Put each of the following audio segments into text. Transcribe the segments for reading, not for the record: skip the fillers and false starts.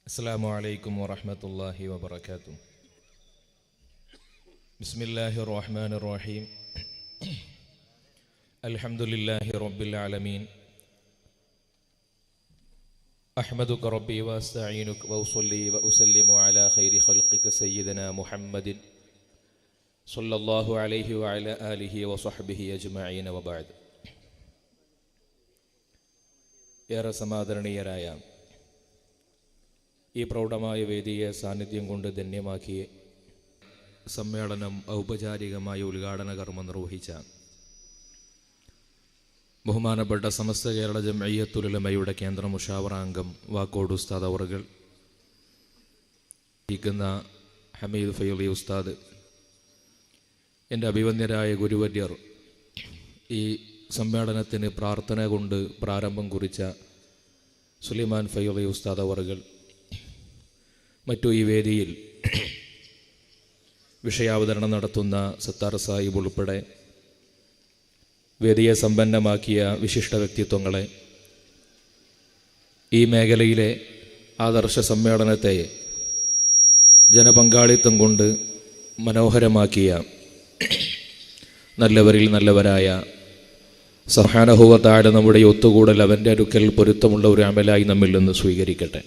അസ്സലാമു അലൈക്കും വറഹ്മത്തുള്ളാഹി വബറകാതുഹു. ബിസ്മില്ലാഹിർ റഹ്മാനിർ റഹീം. അൽഹംദുലില്ലാഹി റബ്ബിൽ ആലമീൻ. അഹ്മദുക റബ്ബി വഅസ്തഈനുക വഉസല്ലി വഉസല്ലിമു അലാ ഖൈരി ഖൽഖിക സയ്യിദനാ മുഹമ്മദിൻ സ്വല്ലല്ലാഹു അലൈഹി വഅലാ ആലിഹി വസഹ്ബിഹി അജ്മഈൻ വബഅദ്. ഏറെ സമാദരണീയരായ ഈ പ്രൗഢമായ വേദിയെ സാന്നിധ്യം കൊണ്ട് ധന്യമാക്കിയ സമ്മേളനം ഔപചാരികമായ ഉദ്ഘാടന കർമ്മം നിർവഹിച്ച ബഹുമാനപ്പെട്ട സമസ്ത കേരള ജംഇയ്യത്തുൽ ഉലമയുടെ കേന്ദ്ര മുശാവറ അംഗം വാക്കോട് ഉസ്താദ് അവറുകൾ, ഹമീദ് ഫൈലി ഉസ്താദ്, എൻ്റെ അഭിവന്ദ്യരായ ഗുരുവര്യർ, ഈ സമ്മേളനത്തിന് പ്രാർത്ഥന കൊണ്ട് പ്രാരംഭം കുറിച്ച സുലൈമാൻ ഫൈലി ഉസ്താദ് അവറുകൾ, മറ്റു ഈ വേദിയിൽ വിഷയാവതരണം നടത്തുന്ന സത്താർ സാഹിബ് ഉൾപ്പെടെ വേദിയെ സമ്പന്നമാക്കിയ വിശിഷ്ട വ്യക്തിത്വങ്ങളെ, ഈ മേഖലയിലെ ആദർശ സമ്മേളനത്തെ ജനപങ്കാളിത്തം കൊണ്ട് മനോഹരമാക്കിയ നല്ലവരിൽ നല്ലവരായ സുബ്ഹാനഹു വ തആല നമ്മുടെ ഒത്തുകൂടൽ അവൻ്റെ അടുക്കൽ പൊരുത്തമുള്ള ഒരു അമലായി നമ്മിൽ നിന്ന് സ്വീകരിക്കട്ടെ.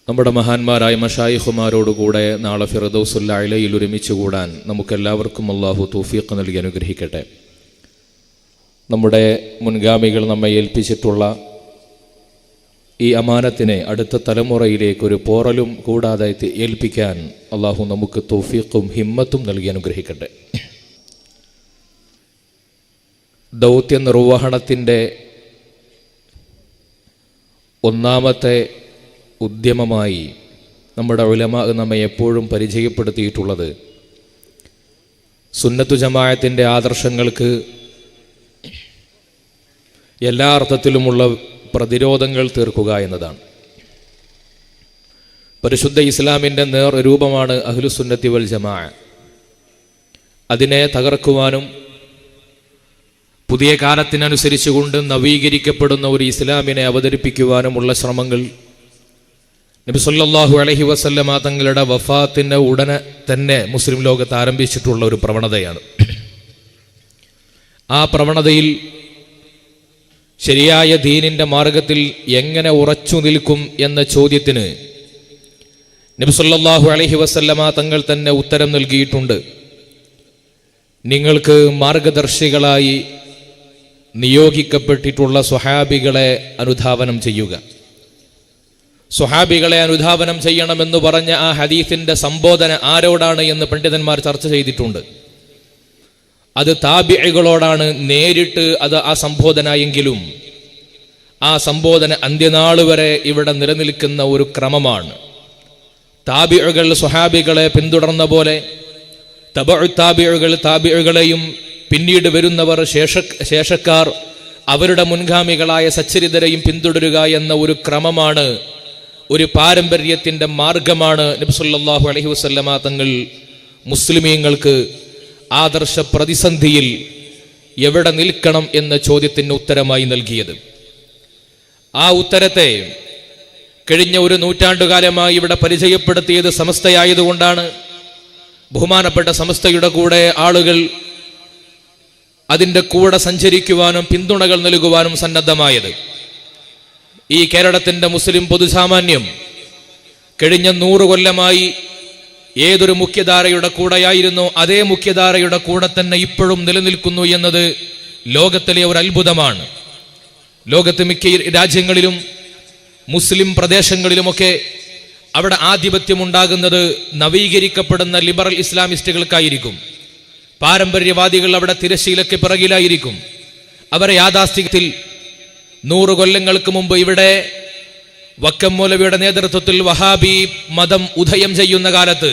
നമ്മുടെ മഹാന്മാരായ മശായിഖുമാരോടുകൂടെ നാളെ ഫിർദൗസുൽ അഅലയിൽ ഒരുമിച്ച് കൂടാൻ നമുക്കെല്ലാവർക്കും അല്ലാഹു തൗഫീഖ് നൽകി അനുഗ്രഹിക്കട്ടെ. നമ്മുടെ മുൻഗാമികൾ നമ്മെ ഏൽപ്പിച്ചിട്ടുള്ള ഈ അമാനത്തിനെ അടുത്ത തലമുറയിലേക്ക് ഒരു പോറലും കൂടാതെ ഏൽപ്പിക്കാൻ അല്ലാഹു നമുക്ക് തൗഫീഖും ഹിമ്മത്തും നൽകി അനുഗ്രഹിക്കട്ടെ. ദൗത്യ നിർവഹണത്തിൻ്റെ ഒന്നാമത്തെ ഉദ്യമമായി നമ്മുടെ ഉലമാ നമ്മെ എപ്പോഴും പരിചയപ്പെടുത്തിയിട്ടുള്ളത് സുന്നത്തു ജമാഅത്തിൻ്റെ ആദർശങ്ങൾക്ക് എല്ലാ അർത്ഥത്തിലുമുള്ള പ്രതിരോധങ്ങൾ തീർക്കുക എന്നതാണ്. പരിശുദ്ധ ഇസ്ലാമിൻ്റെ നേർരൂപമാണ് അഹ്ലുസുന്നത്തി വൽ ജമാഅ. അതിനെ തകർക്കുവാനും പുതിയ കാലത്തിനനുസരിച്ചുകൊണ്ട് നവീകരിക്കപ്പെടുന്ന ഒരു ഇസ്ലാമിനെ അവതരിപ്പിക്കുവാനുമുള്ള ശ്രമങ്ങൾ നബി സല്ലല്ലാഹു അലൈഹി വസല്ലമ തങ്ങളുടെ വഫാത്തിന് ഉടനെ തന്നെ മുസ്ലിം ലോകത്ത് ആരംഭിച്ചിട്ടുള്ള ഒരു പ്രവണതയാണ്. ആ പ്രവണതയിൽ ശരിയായ ദീനിൻ്റെ മാർഗത്തിൽ എങ്ങനെ ഉറച്ചു നിൽക്കും എന്ന ചോദ്യത്തിന് നബി സല്ലല്ലാഹു അലൈഹി വസല്ലമ തങ്ങൾ തന്നെ ഉത്തരം നൽകിയിട്ടുണ്ട്. നിങ്ങൾക്ക് മാർഗദർശികളായി നിയോഗിക്കപ്പെട്ടിട്ടുള്ള സ്വഹാബികളെ അനുധാവനം ചെയ്യുക. സ്വഹാബികളെ അനുധാവനം ചെയ്യണമെന്ന് പറഞ്ഞ ആ ഹദീസിന്റെ സംബോധന ആരോടാണ് എന്ന് പണ്ഡിതന്മാർ ചർച്ച ചെയ്തിട്ടുണ്ട്. അത് താബിഇകളോടാണ് നേരിട്ട് അത് ആ സംബോധന എങ്കിലും ആ സംബോധന അന്ത്യനാൾ വരെ ഇവിടെ നിലനിൽക്കുന്ന ഒരു ക്രമമാണ്. താബിഇകൾ സ്വഹാബികളെ പിന്തുടർന്ന പോലെ തബഉ താബിഇകൾ താബിഇകളെയും പിന്നീട് വരുന്നവർ ശേഷക്കാർ അവരുടെ മുൻഗാമികളായ സച്ചരിതരെയും പിന്തുടരുക എന്ന ഒരു ക്രമമാണ്, ഒരു പാരമ്പര്യത്തിൻ്റെ മാർഗമാണ് നബി സല്ലല്ലാഹു അലൈഹി വസല്ലമ തങ്ങൾ മുസ്ലിമീങ്ങൾക്ക് ആദർശ പ്രതിസന്ധിയിൽ എവിടെ നിൽക്കണം എന്ന ചോദ്യത്തിന് ഉത്തരമായി നൽകിയത്. ആ ഉത്തരത്തെ കഴിഞ്ഞ ഒരു നൂറ്റാണ്ടുകാലമായി ഇവിടെ പരിചയപ്പെടുത്തിയത് സമസ്തയായതുകൊണ്ടാണ് ബഹുമാനപ്പെട്ട സമസ്തയുടെ കൂടെ ആളുകൾ അതിൻ്റെ കൂടെ സഞ്ചരിക്കുവാനും പിന്തുണകൾ നൽകുവാനും സന്നദ്ധമായത്. ഈ കേരളത്തിൻ്റെ മുസ്ലിം പൊതുസാമാന്യം കഴിഞ്ഞ 100 കൊല്ലമായി ഏതൊരു മുഖ്യധാരയുടെ കൂടെയായിരുന്നോ അതേ മുഖ്യധാരയുടെ കൂടെ തന്നെ ഇപ്പോഴും നിലനിൽക്കുന്നു എന്നത് ലോകത്തിലെ ഒരു അത്ഭുതമാണ്. ലോകത്ത് മിക്ക രാജ്യങ്ങളിലും മുസ്ലിം പ്രദേശങ്ങളിലുമൊക്കെ അവിടെ ആധിപത്യമുണ്ടാകുന്നത് നവീകരിക്കപ്പെടുന്ന ലിബറൽ ഇസ്ലാമിസ്റ്റുകൾക്കായിരിക്കും. പാരമ്പര്യവാദികൾ അവിടെ തിരശ്ശീലയ്ക്ക് പിറകിലായിരിക്കും. അവരെ യാഥാസ്ഥികത്തിൽ 100 കൊല്ലങ്ങൾക്ക് മുമ്പ് ഇവിടെ വക്കം മൗലവിയുടെ നേതൃത്വത്തിൽ വഹാബി മതം ഉദയം ചെയ്യുന്ന കാലത്ത്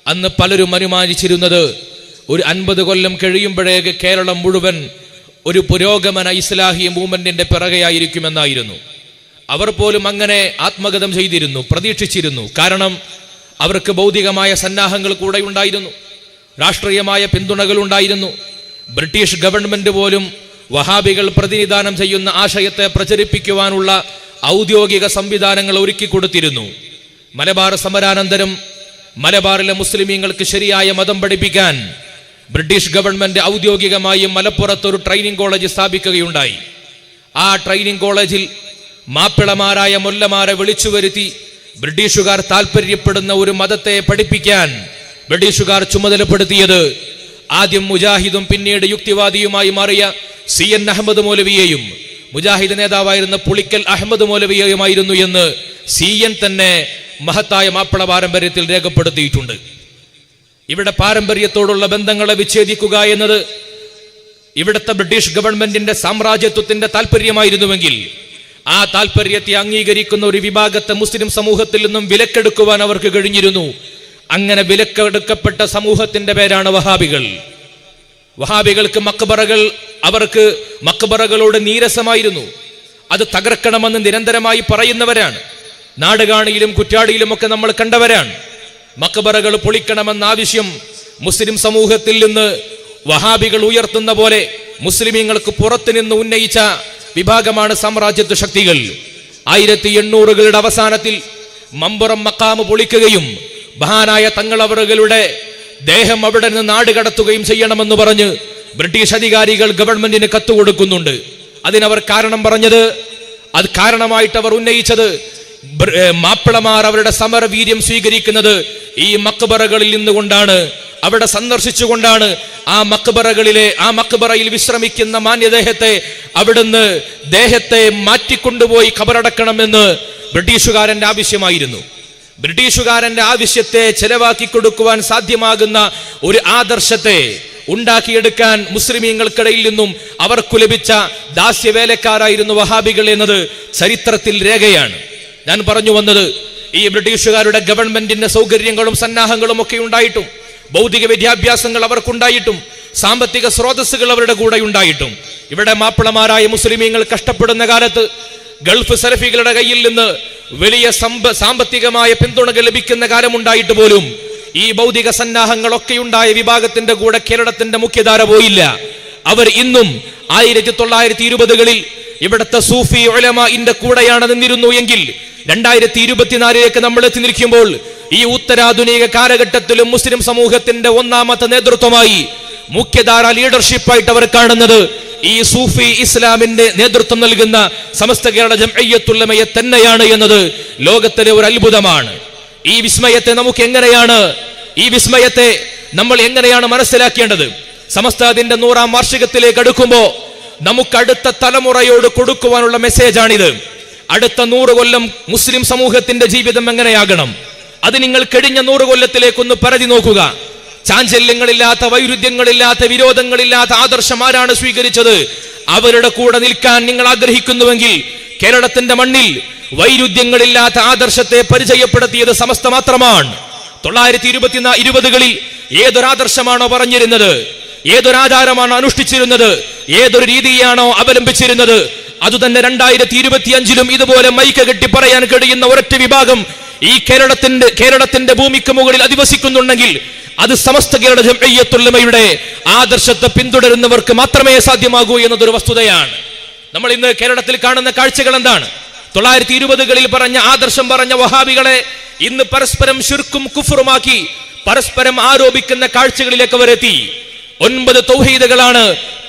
അന്ന് പലരും അനുമാനിച്ചിരുന്നത് ഒരു 50 കൊല്ലം കഴിയുമ്പോഴേക്ക് കേരളം മുഴുവൻ ഒരു പുരോഗമന ഇസ്ലാഹി മൂവ്മെന്റിന്റെ പിറകെയായിരിക്കുമെന്നായിരുന്നു. അവർ പോലും അങ്ങനെ ആത്മഗതം ചെയ്തിരുന്നു, പ്രതീക്ഷിച്ചിരുന്നു. കാരണം അവർക്ക് ഭൗതികമായ സന്നാഹങ്ങൾ കൂടെ ഉണ്ടായിരുന്നു, രാഷ്ട്രീയമായ പിന്തുണകൾ ഉണ്ടായിരുന്നു. ബ്രിട്ടീഷ് ഗവൺമെന്റ് പോലും വഹാബികൾ പ്രതിനിധാനം ചെയ്യുന്ന ആശയത്തെ പ്രചരിപ്പിക്കുവാനുള്ള ഔദ്യോഗിക സംവിധാനങ്ങൾ ഒരുക്കിക്കൊടുത്തിരുന്നു. മലബാർ സമരാനന്തരം മലബാറിലെ മുസ്ലിമീങ്ങൾക്ക് ശരിയായ മതം പഠിപ്പിക്കാൻ ബ്രിട്ടീഷ് ഗവൺമെന്റ് ഔദ്യോഗികമായും മലപ്പുറത്ത് ഒരു ട്രെയിനിങ് കോളേജ് സ്ഥാപിക്കുകയുണ്ടായി. ആ ട്രെയിനിങ് കോളേജിൽ മാപ്പിളമാരായ മൊല്ലമാരെ വിളിച്ചു വരുത്തി ബ്രിട്ടീഷുകാർ താല്പര്യപ്പെടുന്ന ഒരു മതത്തെ പഠിപ്പിക്കാൻ ബ്രിട്ടീഷുകാർ ചുമതലപ്പെടുത്തിയത് ആദ്യം മുജാഹിദും പിന്നീട് യുക്തിവാദിയുമായി മാറിയ CN അഹമ്മദ് മൗലവിയെയും മുജാഹിദ് നേതാവായിരുന്ന പുളിക്കൽ അഹമ്മദ് മൗലവിയെയുമായിരുന്നു എന്ന് CN തന്നെ മഹത്തായ മാപ്പിള പാരമ്പര്യത്തിൽ രേഖപ്പെടുത്തിയിട്ടുണ്ട്. ഇവിടെ പാരമ്പര്യത്തോടുള്ള ബന്ധങ്ങളെ വിച്ഛേദിക്കുക എന്നത് ഇവിടുത്തെ ബ്രിട്ടീഷ് ഗവൺമെന്റിന്റെ സാമ്രാജ്യത്വത്തിന്റെ താല്പര്യമായിരുന്നുവെങ്കിൽ ആ താല്പര്യത്തെ അംഗീകരിക്കുന്ന ഒരു വിഭാഗത്തെ മുസ്ലിം സമൂഹത്തിൽ നിന്നും വിലക്കെടുക്കുവാൻ അവർക്ക് കഴിഞ്ഞിരുന്നു. അങ്ങനെ വിലക്കെടുക്കപ്പെട്ട സമൂഹത്തിന്റെ പേരാണ് വഹാബികൾ. വഹാബികൾക്ക് അവർക്ക് മക്ബറകളോട് നീരസമായിരുന്നു. അത് തകർക്കണമെന്ന് നിരന്തരമായി പറയുന്നവരാണ്. നാടുകാണിയിലും കുറ്റ്യാടിയിലും ഒക്കെ നമ്മൾ കണ്ടവരാണ്. മക്ബറകൾ പൊളിക്കണമെന്ന ആവശ്യം മുസ്ലിം സമൂഹത്തിൽ നിന്ന് വഹാബികൾ ഉയർത്തുന്ന പോലെ മുസ്ലിമീങ്ങൾക്ക് പുറത്തു നിന്ന് ഉന്നയിച്ച വിഭാഗമാണ് സാമ്രാജ്യത്വ ശക്തികൾ. 1800കളുടെ അവസാനത്തിൽ മമ്പുറം മക്കാമ് പൊളിക്കുകയും മഹാനായ തങ്ങളവറുകളുടെ ദേഹം അവിടെ നിന്ന് നാട് കടത്തുകയും ചെയ്യണമെന്ന് പറഞ്ഞ് ബ്രിട്ടീഷ് അധികാരികൾ ഗവൺമെന്റിന് കത്ത് കൊടുക്കുന്നുണ്ട്. അതിനവർ കാരണം പറഞ്ഞത്, അത് കാരണമായിട്ട് അവർ ഉന്നയിച്ചത്, മാപ്പിളമാർ അവരുടെ സമരവീര്യം സ്വീകരിക്കുന്നത് ഈ മക്ബറകളിൽ നിന്നുകൊണ്ടാണ്, അവിടെ സന്ദർശിച്ചുകൊണ്ടാണ്. ആ മക്ബറയിൽ വിശ്രമിക്കുന്ന മാന്യദേഹത്തെ അവിടുന്ന് ദേഹത്തെ മാറ്റിക്കൊണ്ടുപോയി ഖബറടക്കണമെന്ന് ബ്രിട്ടീഷുകാരന്റെ ആവശ്യമായിരുന്നു. ബ്രിട്ടീഷുകാരന്റെ ആവശ്യത്തെ ചെലവാക്കി കൊടുക്കുവാൻ സാധ്യമാകുന്ന ഒരു ആദർശത്തെ ഉണ്ടാക്കിയെടുക്കാൻ മുസ്ലിമീങ്ങൾക്കിടയിൽ നിന്നും അവർക്കു ലഭിച്ച ദാസ്യവേലക്കാരായിരുന്നു വഹാബികൾ എന്നത് ചരിത്രത്തിൽ രേഖയാണ്. ഞാൻ പറഞ്ഞു വന്നത്, ഈ ബ്രിട്ടീഷുകാരുടെ ഗവൺമെന്റിന്റെ സൗകര്യങ്ങളും സന്നാഹങ്ങളും ഒക്കെ ഉണ്ടായിട്ടും, ഭൗതിക വിദ്യാഭ്യാസങ്ങൾ അവർക്കുണ്ടായിട്ടും, സാമ്പത്തിക സ്രോതസ്സുകൾ അവരുടെ കൂടെ ഉണ്ടായിട്ടും, ഇവിടെ മാപ്പിളമാരായ മുസ്ലിമീങ്ങൾ കഷ്ടപ്പെടുന്ന കാലത്ത് ഗൾഫ് സലഫികളുടെ കയ്യിൽ നിന്ന് വലിയ സാമ്പത്തികമായ പിന്തുണകൾ ലഭിക്കുന്ന കാലമുണ്ടായിട്ട് പോലും ഈ ഭൗതിക സന്നാഹങ്ങളൊക്കെ ഉണ്ടായ വിഭാഗത്തിന്റെ കൂടെ കേരളത്തിന്റെ മുഖ്യധാര പോയില്ല. അവർ ഇന്നും 1920കളിൽ ഇവിടുത്തെ സൂഫി ഉലമാഇന്റെ കൂടെയാണ് നിന്നിരുന്നു എങ്കിൽ 2024ലേക്ക് നമ്മൾ എത്തി നിൽക്കുമ്പോൾ ഈ ഉത്തരാധുനിക കാലഘട്ടത്തിലും മുസ്ലിം സമൂഹത്തിന്റെ ഒന്നാമത്തെ നേതൃത്വമായി മുഖ്യധാര ലീഡർഷിപ്പായിട്ട് അവർ കാണുന്നത് ഈ സൂഫി ഇസ്ലാമിന്റെ നേതൃത്വം നൽകുന്ന സമസ്ത കേരള ജംഇയ്യത്തുൽ ഉലമയെ തന്നെയാണ് എന്നത് ലോകത്തിലെ ഒരു അത്ഭുതമാണ്. ഈ വിസ്മയത്തെ നമ്മൾ എങ്ങനെയാണ് മനസ്സിലാക്കേണ്ടത്? സമസ്ത അതിന്റെ 100ാം വാർഷികത്തിലേക്ക് അടുക്കുമ്പോൾ നമുക്ക് അടുത്ത തലമുറയോട് കൊടുക്കുവാനുള്ള മെസ്സേജാണിത്. അടുത്ത 100 കൊല്ലം മുസ്ലിം സമൂഹത്തിന്റെ ജീവിതം എങ്ങനെയാകണം? അത് നിങ്ങൾ കഴിഞ്ഞ 100 കൊല്ലത്തിലേക്കൊന്ന് പരതി നോക്കുക. ചാഞ്ചല്യങ്ങളില്ലാത്ത, വൈരുദ്ധ്യങ്ങളില്ലാത്ത, വിരോധങ്ങളില്ലാത്ത ആദർശം ആരാണ് സ്വീകരിച്ചത്? അവരുടെ കൂടെ നിൽക്കാൻ നിങ്ങൾ ആഗ്രഹിക്കുന്നുവെങ്കിൽ കേരളത്തിന്റെ മണ്ണിൽ വൈരുദ്ധ്യങ്ങളില്ലാത്ത ആദർശത്തെ പരിചയപ്പെടുത്തിയത് സമസ്ത മാത്രമാണ്. 1920കളിൽ ഏതൊരാദർശമാണോ പറഞ്ഞിരുന്നത്, ഏതൊരാചാരമാണോ അനുഷ്ഠിച്ചിരുന്നത്, ഏതൊരു രീതിയാണോ അവലംബിച്ചിരുന്നത്, അതുതന്നെ 2025ലും ഇതുപോലെ മൈക്ക് കെട്ടി പറയാൻ കഴിയുന്ന ഒരൊറ്റ വിഭാഗം ഈ കേരളത്തിന്റെ ഭൂമിക്ക് മുകളിൽ അധിവസിക്കുന്നുണ്ടെങ്കിൽ അത് സമസ്ത കേരള ജംഇയ്യത്തുൽ ഉലമയുടെ ആദർശത്തെ പിന്തുടരുന്നവർക്ക് മാത്രമേ സാധ്യമാകൂ എന്നതൊരു വസ്തുതയാണ്. നമ്മൾ ഇന്ന് കേരളത്തിൽ കാണുന്ന കാഴ്ചകൾ എന്താണ്? 1920കളിൽ പറഞ്ഞ ആദർശം പറഞ്ഞ വഹാബികളെ ഇന്ന് പരസ്പരം ശിർക്കും കുഫറുമാക്കി പരസ്പരം ആരോപിക്കുന്ന കാഴ്ചകളിലേക്ക് അവരെത്തി. 9 തൗഹീദുകളാണ്,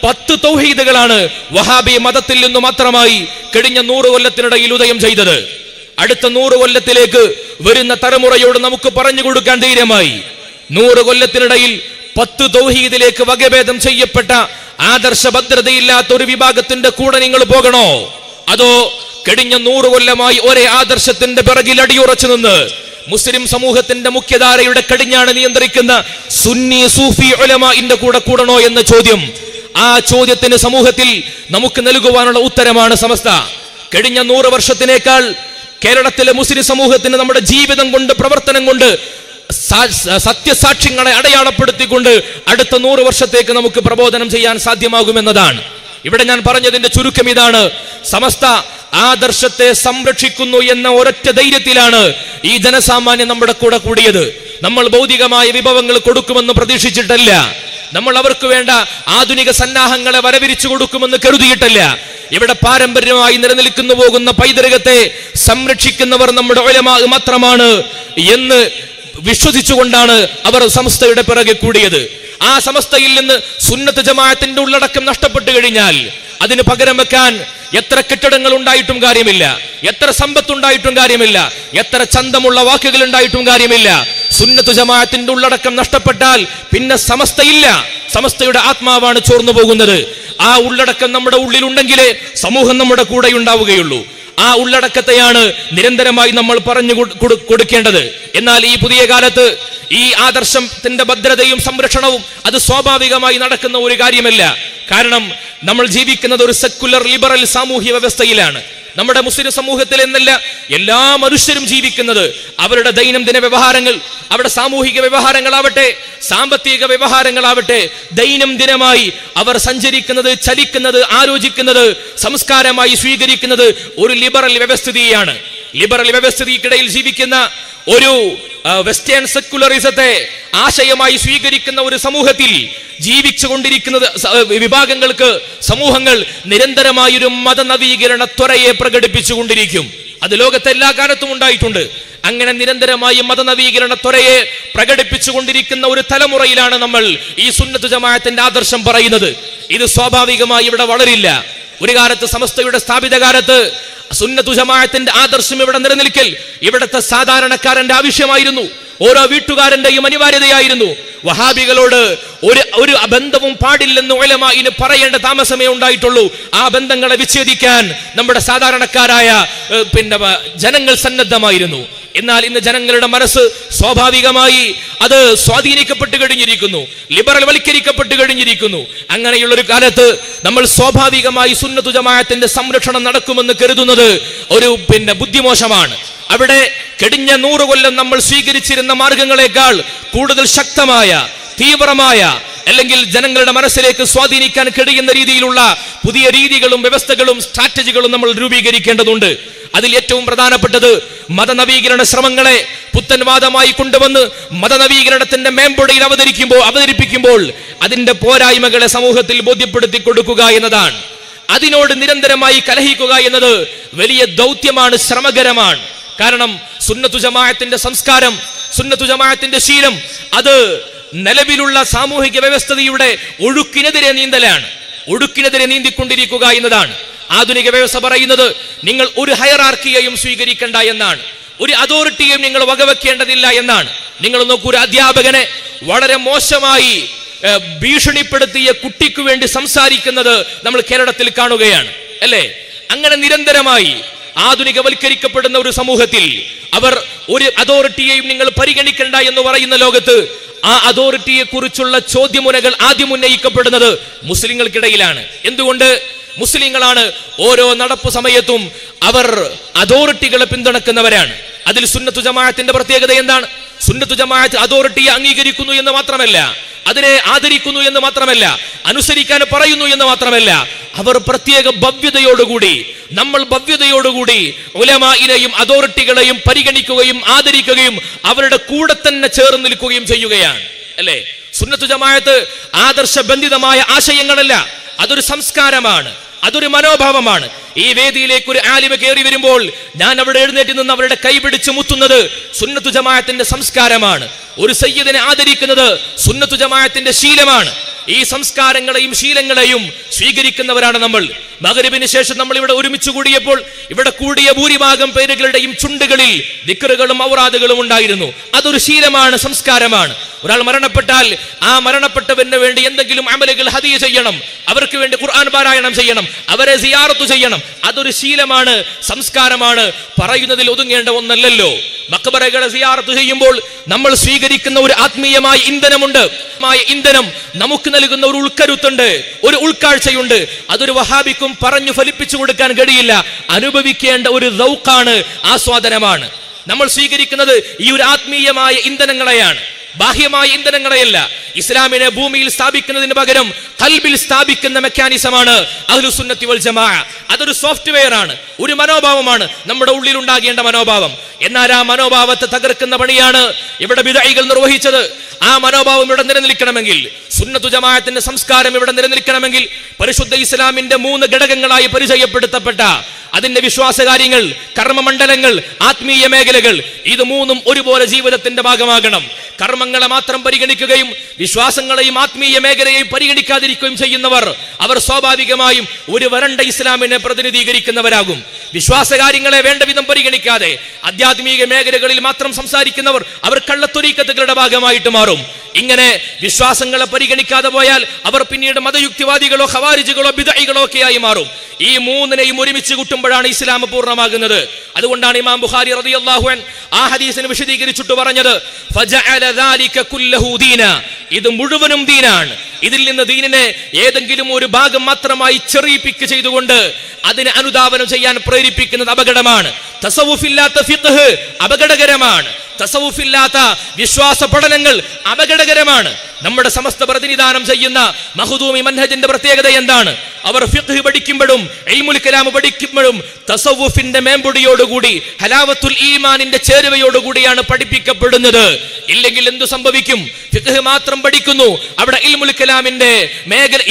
10 തൗഹീദുകളാണ് വഹാബി മതത്തിൽ നിന്നു മാത്രമായി കഴിഞ്ഞ 100 കൊല്ലത്തിനിടയിൽ ഉദയം ചെയ്തത്. അടുത്ത 100 കൊല്ലത്തിലേക്ക് വരുന്ന തലമുറയോട് നമുക്ക് പറഞ്ഞു കൊടുക്കാൻ ധൈര്യമായി 100 കൊല്ലത്തിനിടയിൽ 10 തൗഹീദിലേക്ക് വകഭേദം ചെയ്യപ്പെട്ട ആദർശ ഭദ്രതയില്ലാത്ത ഒരു വിഭാഗത്തിന്റെ കൂടെ നിങ്ങൾ പോകണോ? അതോ കഴിഞ്ഞ 100 കൊല്ലമായി ഒരേ ആദർശത്തിന്റെ പിറകിൽ അടിയുറച്ചു നിന്ന് മുസ്ലിം സമൂഹത്തിന്റെ മുഖ്യധാരയുടെ കടിഞ്ഞാണ് നിയന്ത്രിക്കുന്ന സുന്നി സൂഫി ഉലമാഇന്റെ കൂടെ കൂടണോ എന്ന ചോദ്യം, ആ ചോദ്യത്തിന് സമൂഹത്തിൽ നമുക്ക് നൽകുവാനുള്ള ഉത്തരമാണ് സമസ്ത. കഴിഞ്ഞ 100 വർഷത്തിനേക്കാൾ കേരളത്തിലെ മുസ്ലിം സമൂഹത്തിന് നമ്മുടെ ജീവിതം കൊണ്ട്, പ്രവർത്തനം കൊണ്ട്, സത്യസാക്ഷ്യങ്ങളെ അടയാളപ്പെടുത്തിക്കൊണ്ട് അടുത്ത 100 വർഷത്തേക്ക് നമുക്ക് പ്രബോധനം ചെയ്യാൻ സാധ്യമാകുമെന്നതാണ്. ഇവിടെ ഞാൻ പറഞ്ഞതിന്റെ ചുരുക്കം ഇതാണ്. സമസ്ത ആദർശത്തെ സംരക്ഷിക്കുന്നു എന്ന ഒരൊറ്റ ധൈര്യത്തിലാണ് ഈ ജനസാമാന്യം നമ്മുടെ കൂടെ കൂടിയത്. നമ്മൾ ഭൗതികമായ വിഭവങ്ങൾ കൊടുക്കുമെന്ന് പ്രതീക്ഷിച്ചിട്ടല്ല. നമ്മൾ അവർക്ക് വേണ്ട ആധുനിക സന്നാഹങ്ങളെ വരവിരിച്ചു കൊടുക്കുമെന്ന് കരുതിയിട്ടല്ല. ഇവിടെ പാരമ്പര്യമായി നിലനിൽക്കുന്നു പോകുന്ന പൈതൃകത്തെ സംരക്ഷിക്കുന്നവർ നമ്മുടെ ഉലമാ മാത്രമാണ് എന്ന് വിശ്വസിച്ചുകൊണ്ടാണ് അവർ സമസ്തയുടെ പിറകെ കൂടിയത്. ആ സമസ്തയിൽ നിന്ന് സുന്നത്ത് ജമാഅത്തിന്റെ ഉള്ളടക്കം നഷ്ടപ്പെട്ടു കഴിഞ്ഞാൽ അതിന് പകരം വെക്കാൻ എത്ര കെട്ടിടങ്ങൾ ഉണ്ടായിട്ടും കാര്യമില്ല, എത്ര സമ്പത്തുണ്ടായിട്ടും കാര്യമില്ല, എത്ര ചന്തമുള്ള വാക്കുകൾ ഉണ്ടായിട്ടും കാര്യമില്ല. സുന്നത്ത് ജമാഅത്തിന്റെ ഉള്ളടക്കം നഷ്ടപ്പെട്ടാൽ പിന്നെ സമസ്തയില്ല. സമസ്തയുടെ ആത്മാവാണ് ചോർന്നു പോകുന്നത്. ആ ഉള്ളടക്കം നമ്മുടെ ഉള്ളിലുണ്ടെങ്കിലേ സമൂഹം നമ്മുടെ കൂടെ ഉണ്ടാവുകയുള്ളൂ. ആ ഉള്ളടക്കത്തെയാണ് നിരന്തരമായി നമ്മൾ പറഞ്ഞു കൊടുക്കേണ്ടത്. എന്നാൽ ഈ പുതിയ കാലത്ത് ഈ ആദർശത്തിന്റെ ഭദ്രതയും സംരക്ഷണവും അത് സ്വാഭാവികമായി നടക്കുന്ന ഒരു കാര്യമല്ല. കാരണം നമ്മൾ ജീവിക്കുന്നത് ഒരു സെക്കുലർ ലിബറൽ സാമൂഹ്യ വ്യവസ്ഥയിലാണ്. നമ്മുടെ മുസ്ലിം സമൂഹത്തിൽ എന്നല്ല എല്ലാ മനുഷ്യരും ജീവിക്കുന്നത് അവരുടെ ദൈനംദിന വ്യവഹാരങ്ങൾ, അവരുടെ സാമൂഹിക വ്യവഹാരങ്ങളാവട്ടെ സാമ്പത്തിക വ്യവഹാരങ്ങളാവട്ടെ ദൈനംദിനമായി അവർ സഞ്ചരിക്കുന്നത്, ചലിക്കുന്നത്, ആലോചിക്കുന്നത്, സംസ്കാരമായി സ്വീകരിക്കുന്നത് ഒരു ലിബറൽ വ്യവസ്ഥിതിയാണ്. ലിബറൽ വ്യവസ്ഥിതിക്കിടയിൽ ജീവിക്കുന്ന ഒരു വെസ്റ്റേൺ സെക്കുലറിസത്തെ ആശയമായി സ്വീകരിക്കുന്ന ഒരു സമൂഹത്തിൽ ജീവിച്ചുകൊണ്ടിരിക്കുന്നത് വിഭാഗങ്ങൾക്ക്, സമൂഹങ്ങൾ നിരന്തരമായ ഒരു മതനവീകരണ ത്വരയെ പ്രകടിപ്പിച്ചുകൊണ്ടിരിക്കും. അത് ലോകത്തെ എല്ലാ കാലത്തും ഉണ്ടായിട്ടുണ്ട്. അങ്ങനെ നിരന്തരമായി മതനവീകരണ ത്വരയെ പ്രകടിപ്പിച്ചുകൊണ്ടിരിക്കുന്ന ഒരു തലമുറയിലാണ് നമ്മൾ ഈ സുന്നത്ത് ജമാഅത്തിന്റെ ആദർശം പറയുന്നത്. ഇത് സ്വാഭാവികമായി ഇവിടെ വളരില്ല. ഒരു കാലത്ത് സമസ്തയുടെ സ്ഥാപിത കാലത്ത് സുന്നത്തു ജമാഅത്തിന്റെ ആദർശം ഇവിടെ നിലനിൽക്കൽ ഇവിടുത്തെ സാധാരണക്കാരന്റെ ആവശ്യമായിരുന്നു, ഓരോ വീട്ടുകാരന്റെയും അനിവാര്യതയായിരുന്നു. വഹാബികളോട് ഒരു ബന്ധവും പാടില്ലെന്ന് ഉലമാഇന് പറയേണ്ട താമസമേ ഉണ്ടായിട്ടുള്ളൂ. ആ ബന്ധങ്ങളെ വിച്ഛേദിക്കാൻ നമ്മുടെ സാധാരണക്കാരായ ജനങ്ങൾ സന്നദ്ധമായിരുന്നു. എന്നാൽ ഇന്ന് ജനങ്ങളുടെ മനസ്സ് സ്വാഭാവികമായി അത് സ്വാധീനിക്കപ്പെട്ടു കഴിഞ്ഞിരിക്കുന്നു, ലിബറൽ വൽക്കരിക്കപ്പെട്ടു കഴിഞ്ഞിരിക്കുന്നു. അങ്ങനെയുള്ള ഒരു കാലത്ത് നമ്മൾ സ്വാഭാവികമായി സുന്നത്തു ജമാഅത്തിന്റെ സംരക്ഷണം നടക്കുമെന്ന് കരുതുന്നത് ഒരു ബുദ്ധിമോശമാണ്. അവിടെ കഴിഞ്ഞ 100 കൊല്ലം നമ്മൾ സ്വീകരിച്ചിരുന്ന മാർഗങ്ങളെക്കാൾ കൂടുതൽ ശക്തമായ, തീവ്രമായ, അല്ലെങ്കിൽ ജനങ്ങളുടെ മനസ്സിലേക്ക് സ്വാധീനിക്കാൻ കഴിയുന്ന രീതിയിലുള്ള പുതിയ രീതികളും വ്യവസ്ഥകളും സ്ട്രാറ്റജികളും നമ്മൾ രൂപീകരിക്കേണ്ടതുണ്ട്. അതിൽ ഏറ്റവും പ്രധാനപ്പെട്ടത് മതനവീകരണ ശ്രമങ്ങളെ പുത്തൻവാദമായി കൊണ്ടുവന്ന് മതനവീകരണത്തിന്റെ മേമ്പൊടിയിൽ അവതരിപ്പിക്കുമ്പോൾ അതിന്റെ പോരായ്മകളെ സമൂഹത്തിൽ ബോധ്യപ്പെടുത്തി കൊടുക്കുക എന്നതാണ്. അതിനോട് നിരന്തരമായി കലഹിക്കുക എന്നത് വലിയ ദൗത്യമാണ്, ശ്രമകരമാണ്. കാരണം സുന്നത്തു ജമാഅത്തിന്റെ സംസ്കാരം, സുന്നത്തു ജമാഅത്തിന്റെ ശീലം അത് നിലവിലുള്ള സാമൂഹിക വ്യവസ്ഥയുടെ ഒഴുക്കിനെതിരെ നീന്തലാണ്, ഒഴുക്കിനെതിരെ നീന്തിക്കൊണ്ടിരിക്കുക എന്നതാണ്. ആധുനിക വ്യവസ്ഥ പറയുന്നത് നിങ്ങൾ ഒരു ഹയറാർക്കിയെയും സ്വീകരിക്കേണ്ട എന്നാണ്, ഒരു അതോറിറ്റിയെയും നിങ്ങൾ വകവെക്കേണ്ടതില്ല എന്നാണ്. നിങ്ങൾ നോക്കൂ, ഒരു അധ്യാപകനെ വളരെ മോശമായി ഭീഷണിപ്പെടുത്തിയ കുട്ടിക്ക് വേണ്ടി സംസാരിക്കുന്നത് നമ്മൾ കേരളത്തിൽ കാണുകയാണ്, അല്ലേ? അങ്ങനെ നിരന്തരമായി ആധുനികവൽക്കരിക്കപ്പെടുന്ന ഒരു സമൂഹത്തിൽ അവർ ഒരു അതോറിറ്റിയെയും നിങ്ങൾ പരിഗണിക്കേണ്ട എന്ന് പറയുന്ന ലോകത്ത് ആ അതോറിറ്റിയെ കുറിച്ചുള്ള ചോദ്യമുനകൾ ആദ്യം ഉന്നയിക്കപ്പെടുന്നത് മുസ്ലിങ്ങൾക്കിടയിലാണ്. എന്തുകൊണ്ട്? മുസ്ലിങ്ങളാണ് ഓരോ നടപ്പു സമയത്തും അവർ അതോറിറ്റികളെ പിന്തുണക്കുന്നവരാണ്. അതിൽ സുന്നത്തു ജമാഅത്തിന്റെ പ്രത്യേകത എന്താണ്? സുന്നത്തു ജമാഅത്ത് അതോറിറ്റിയെ അംഗീകരിക്കുന്നു എന്ന് മാത്രമല്ല, അതിനെ ആദരിക്കുന്നു എന്ന് മാത്രമല്ല, അനുസരിക്കാൻ പറയുന്നു എന്ന് മാത്രമല്ല, അവർ പ്രത്യേക ഭവ്യതയോടുകൂടി, നമ്മൾ ഭവ്യതയോടുകൂടി ഉലമാഇനെയും അതോറിറ്റികളെയും പരിഗണിക്കുകയും ആദരിക്കുകയും അവരുടെ കൂടെ തന്നെ ചേർന്ന് നിൽക്കുകയും ചെയ്യുകയാണ്, അല്ലേ? സുന്നത്തു ജമാഅത്ത് ആദർശബന്ധിതമായ ആശയങ്ങളല്ല, അതൊരു സംസ്കാരമാണ്, അതൊരു മനോഭാവമാണ്. ഈ വേദിയിലേക്ക് ഒരു ആലിമ കയറി വരുമ്പോൾ ഞാൻ അവിടെ എഴുന്നേറ്റ് നിന്ന് അവരുടെ കൈപിടിച്ച് മുത്തുന്നത് സുന്നത്തു ജമാഅത്തിന്റെ സംസ്കാരമാണ്. ഒരു സയ്യിദിനെ ആദരിക്കുന്നത് സുന്നത്തു ജമാഅത്തിന്റെ ശീലമാണ്. ഈ സംസ്കാരങ്ങളെയും ശീലങ്ങളെയും സ്വീകരിക്കുന്നവരാണ് നമ്മൾ. മഗ്‌രിബിന് ശേഷം നമ്മൾ ഇവിടെ ഒരുമിച്ച് കൂടിയപ്പോൾ ഇവിടെ കൂടിയ ഭൂരിഭാഗം പേരുകളുടെയും ചുണ്ടുകളിൽ ദിക്റുകളും ഔറാദുകളും ഉണ്ടായിരുന്നു. അതൊരു ശീലമാണ്, സംസ്കാരമാണ്. ഒരാൾ മരണപ്പെട്ടാൽ ആ മരണപ്പെട്ടവന് വേണ്ടി എന്തെങ്കിലും അമലുകൾ ഹദിയ ചെയ്യണം, അവർക്ക് വേണ്ടി ഖുർആൻ പാരായണം ചെയ്യണം, അവരെ സിയാറത്ത് ചെയ്യണം. അതൊരു ശീലമാണ്, സംസ്കാരമാണ്, പറയുന്നതിൽ ഒതുങ്ങേണ്ട ഒന്നല്ലല്ലോ. മഖ്ബറകളെ സിയാറത്ത് ചെയ്യുമ്പോൾ നമ്മൾ സ്വീകരിക്കുന്ന ഒരു ആത്മീയമായ ഇന്ധനമുണ്ട്. ഇന്ധനം നമുക്ക് നൽകുന്ന ഒരു ഉൾക്കരുത്തുണ്ട്, ഒരു ഉൾക്കാഴ്ചയുണ്ട്. അതൊരു വഹാബിക്കും പറഞ്ഞു ഫലിപ്പിച്ചു കൊടുക്കാൻ കഴിയില്ല. അനുഭവിക്കേണ്ട ഒരു ദൗഖാണ്, ആസ്വാദനമാണ്. നമ്മൾ സ്വീകരിക്കുന്നത് ഈ ഒരു ആത്മീയമായ ഇന്ധനങ്ങളെയാണ്. ബാഹ്യമായ ഇന്ധനങ്ങളെയല്ല. ഇസ്ലാമിനെ ഭൂമിയിൽ സ്ഥാപിക്കുന്നതിന് പകരം ഖൽബിൽ സ്ഥാപിക്കുന്ന മെക്കാനിസമാണ് അഹ്ലുസുന്നത്തി വൽ ജമാഅ. അതൊരു സോഫ്റ്റ്വെയർ ആണ്, ഒരു മനോഭാവമാണ് നമ്മുടെ ഉള്ളിൽ ഉണ്ടാകേണ്ട മനോഭാവം. എന്നാൽ ആ മനോഭാവത്തെ തകർക്കുന്ന പണിയാണ് ഇവിടെ ബിദ്അകൾ നിർവഹിച്ചത്. ആ മനോഭാവം ഇവിടെ നിലനിൽക്കണമെങ്കിൽ, സുന്നത്തു ജമാഅത്തിന്റെ സംസ്കാരം ഇവിടെ നിലനിൽക്കണമെങ്കിൽ, പരിശുദ്ധ ഇസ്ലാമിന്റെ 3 ഘടകങ്ങളായി പരിചയപ്പെടുത്തപ്പെട്ട അതിന്റെ വിശ്വാസകാര്യങ്ങൾ, കർമ്മമണ്ഡലങ്ങൾ, ആത്മീയ മേഖലകൾ, ഇത് 3ഉം ഒരുപോലെ ജീവിതത്തിന്റെ ഭാഗമാകണം. കർമ്മങ്ങളെ മാത്രം പരിഗണിക്കുകയും വിശ്വാസങ്ങളെയും ആത്മീയ മേഖലയെയും പരിഗണിക്കാതിരിക്കുകയും ചെയ്യുന്നവർ അവർ സ്വാഭാവികമായും ഒരു വരണ്ട ഇസ്ലാമിനെ പ്രതിനിധീകരിക്കുന്നവരാകും. വിശ്വാസകാര്യങ്ങളെ വേണ്ട വിധം പരിഗണിക്കാതെ ആധ്യാത്മിക മേഖലകളിൽ മാത്രം സംസാരിക്കുന്നവർ അവർ കള്ളത്തൊരീക്കത്തുകളുടെ ഭാഗമായിട്ട് മാറും. ഇങ്ങനെ വിശ്വാസങ്ങളെ പരിഗണിക്കാതെ പോയാൽ അവർ പിന്നീട് മതയുക്തിവാദികളോ ഖവാരിജുകളോ ബിദ്അകളോ ഒക്കെയായി മാറും. ഈ 3നെയും ഒരുമിച്ച് കൂട്ടുമ്പോഴാണ് ഇസ്ലാം പൂർണ്ണമാകുന്നത്. അതുകൊണ്ടാണ് ഇമാം ബുഖാരി റളിയല്ലാഹു അൻഹു ആ ഹദീസിനെ വിശദീകരിച്ചിട്ട് പറഞ്ഞത്, ഫജഅല ദാലിക കുല്ലഹു ദീന, ഇത് മുഴുവനും ദീനാണ്. ഇതിൽ നിന്ന് ദീനിനെ ഏതെങ്കിലും ഒരു ഭാഗം മാത്രമായി ചെറിയ പിക്ക് ചെയ്തുകൊണ്ട് അതിനെ അനുധാവനം ചെയ്യാൻ പ്രേരിപ്പിക്കുന്നത് അപകടമാണ്. തസവുഫില്ലാത്ത ഫിഖ്ഹ് അപകടകരമാണ്. തസവുഫില്ലാത്ത വിശ്വാസ പഠനങ്ങൾ അപകടകരമാണ്. നമ്മുടെ സമസ്ത പ്രതിനിധാനം ചെയ്യുന്ന മഖ്ദൂമി മൻഹജിന്റെ പ്രത്യേകത എന്താണ്? അവർ ഫിഖ്ഹ് പഠിക്കുമ്പോഴും ഇൽമുൽ കലാം പഠിക്കുമ്പോഴും തസവുഫിന്റെ മേമ്പൊടിയോടുകൂടി ഹലാവത്തുൽ ഈമാനിന്റെ ചേരുവയോടുകൂടിയാണ് പഠിപ്പിക്കപ്പെടുന്നത്. ഇല്ലെങ്കിൽ എന്തു സംഭവിക്കും? ഫിഖ്ഹ് മാത്രം പഠിക്കുന്നു, അവിടെ ഇൽമുൽ കലാമിന്റെ മേഖല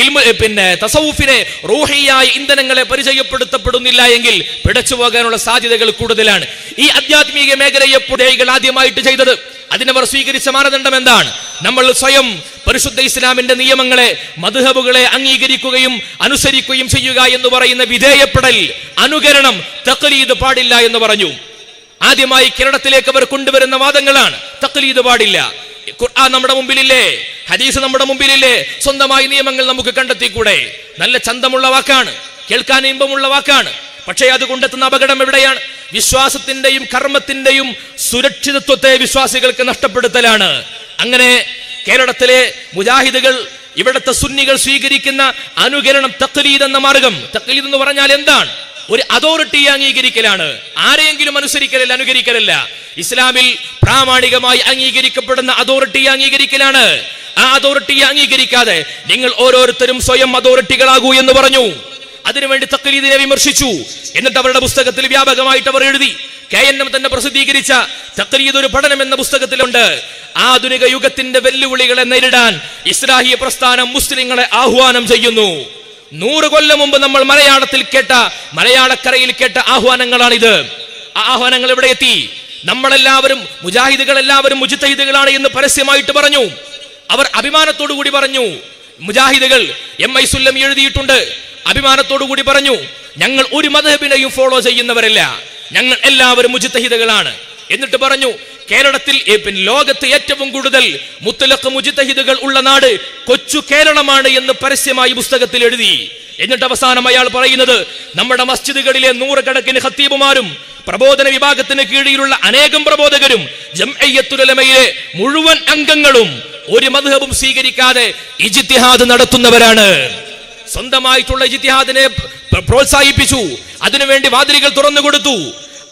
തസവുഫിനെ റൂഹിയായ ഇന്ധനങ്ങളെ പരിചയപ്പെടുത്തപ്പെടുന്നില്ല എങ്കിൽ പിടച്ചു പോകാനുള്ള സാധ്യതകൾ കൂടുതലാണ്. ഈ ആധ്യാത്മിക മേഖലയെ പുടൈകൾ ആദ്യമായിട്ട് ചെയ്തത്, അതിനവർ സ്വീകരിച്ച മാനദണ്ഡം എന്താണ്? നമ്മൾ സ്വയം പരിശുദ്ധ ഇസ്ലാമിന്റെ നിയമങ്ങളെ, മദ്ഹബുകളെ അംഗീകരിക്കുകയും അനുസരിക്കുകയും ചെയ്യുക എന്ന് പറയുന്ന വിധേയപ്പെടൽ, അനുകരണം, തഖ്ലീദ് പാടില്ല എന്ന് പറഞ്ഞു. ആദ്യമായി കേരളത്തിലേക്ക് അവർ കൊണ്ടുവരുന്ന വാദങ്ങളാണ് തഖ്ലീദ് പാടില്ല. ഖുർആൻ നമ്മുടെ മുമ്പിലില്ലേ, ഹദീസ് നമ്മുടെ മുമ്പിലില്ലേ, സ്വന്തമായി നിയമങ്ങൾ നമുക്ക് കണ്ടെത്തിക്കൂടെ? നല്ല ചന്തമുള്ള വാക്കാണ്, കേൾക്കാൻ ഇമ്പമുള്ള വാക്കാണ്. പക്ഷേ അത് കൊണ്ടെത്തുന്ന അപകടം എവിടെയാണ്? വിശ്വാസത്തിന്റെയും കർമ്മത്തിന്റെയും സുരക്ഷിതത്വത്തെ വിശ്വാസികൾക്ക് നഷ്ടപ്പെടുത്തലാണ്. അങ്ങനെ കേരളത്തിലെ മുജാഹിദുകൾ, ഇവിടുത്തെ സുന്നികൾ സ്വീകരിക്കുന്ന അനുകരണം തഖ്ലീദ് എന്ന മാർഗം. തഖ്ലീദ് എന്ന് പറഞ്ഞാൽ എന്താണ്? ഒരു അതോറിറ്റിയെ അംഗീകരിക്കലാണ്, ആരെയെങ്കിലും അനുസരിക്കലല്ല, അനുകരിക്കലല്ല. ഇസ്ലാമിൽ പ്രാമാണികമായി അംഗീകരിക്കപ്പെടുന്ന അതോറിറ്റിയെ അംഗീകരിക്കലാണ്. ആ അതോറിറ്റിയെ അംഗീകരിക്കാതെ നിങ്ങൾ ഓരോരുത്തരും സ്വയം അതോറിറ്റികളാകൂ എന്ന് പറഞ്ഞു. അതിനുവേണ്ടി തഖ്ലീദിനെ വിമർശിച്ചു. എന്നിട്ട് അവരുടെ പുസ്തകത്തിൽ വ്യാപകമായിട്ട് അവർ എഴുതി. KNM തന്നെ പ്രസിദ്ധീകരിച്ച തഖ്ലീദ് ഒരു പഠനം എന്ന പുസ്തകത്തിലുണ്ട്. ആധുനിക യുഗത്തിന്റെ വെല്ലുവിളികളെ നേരിടാൻ ഇസ്ലാഹി പ്രസ്ഥാനം മുസ്ലിങ്ങളെ ആഹ്വാനം ചെയ്യുന്നു. 100 കൊല്ലം മുമ്പ് നമ്മൾ മലയാളത്തിൽ കേട്ട, മലയാളക്കരയിൽ കേട്ട ആഹ്വാനങ്ങളാണിത്. ആ ആഹ്വാനങ്ങൾ എവിടെ എത്തി? നമ്മളെല്ലാവരും, മുജാഹിദുകൾ എല്ലാവരും മുജ്തഹിദുകളാണ് എന്ന് പരസ്യമായിട്ട് പറഞ്ഞു. അവർ അഭിമാനത്തോടു കൂടി പറഞ്ഞു. മുജാഹിദുകൾ MI സുല്ലമി എഴുതിയിട്ടുണ്ട്. അഭിമാനത്തോടു കൂടി പറഞ്ഞു, ഞങ്ങൾ ഒരു മദ്ഹബിനെയും ഫോളോ ചെയ്യുന്നവരല്ല, ഞങ്ങൾ എല്ലാവരും മുജ്തഹിദുകളാണ്. എന്നിട്ട് പറഞ്ഞു, കേരളത്തിൽ ലോകത്ത് ഏറ്റവും കൂടുതൽ മുത്തലഖ് മുജ്തഹിദുകൾ ഉള്ള നാട് കൊച്ചു കേരളമാണ് എന്ന് പരസ്യമായി പുസ്തകത്തിൽ എഴുതി. എന്നിട്ട് അവസാനം അയാൾ പറയുന്നത്, നമ്മുടെ മസ്ജിദുകളിലെ 100 കണക്കിന് ഖത്തീബുമാരും പ്രബോധന വിഭാഗത്തിന് കീഴിലുള്ള അനേകം പ്രബോധകരും ജംഇയ്യത്തുൽ ഉലമയിലെ മുഴുവൻ അംഗങ്ങളും ഒരു മദ്ഹബും സ്വീകരിക്കാതെ ഇജ്തിഹാദ് നടത്തുന്നവരാണ്. സ്വന്തമായിട്ടുള്ള ഇജ്തിഹാദിനെ പ്രോത്സാഹിപ്പിച്ചു. അതിനുവേണ്ടി വാതിലുകൾ തുറന്നു കൊടുത്തു.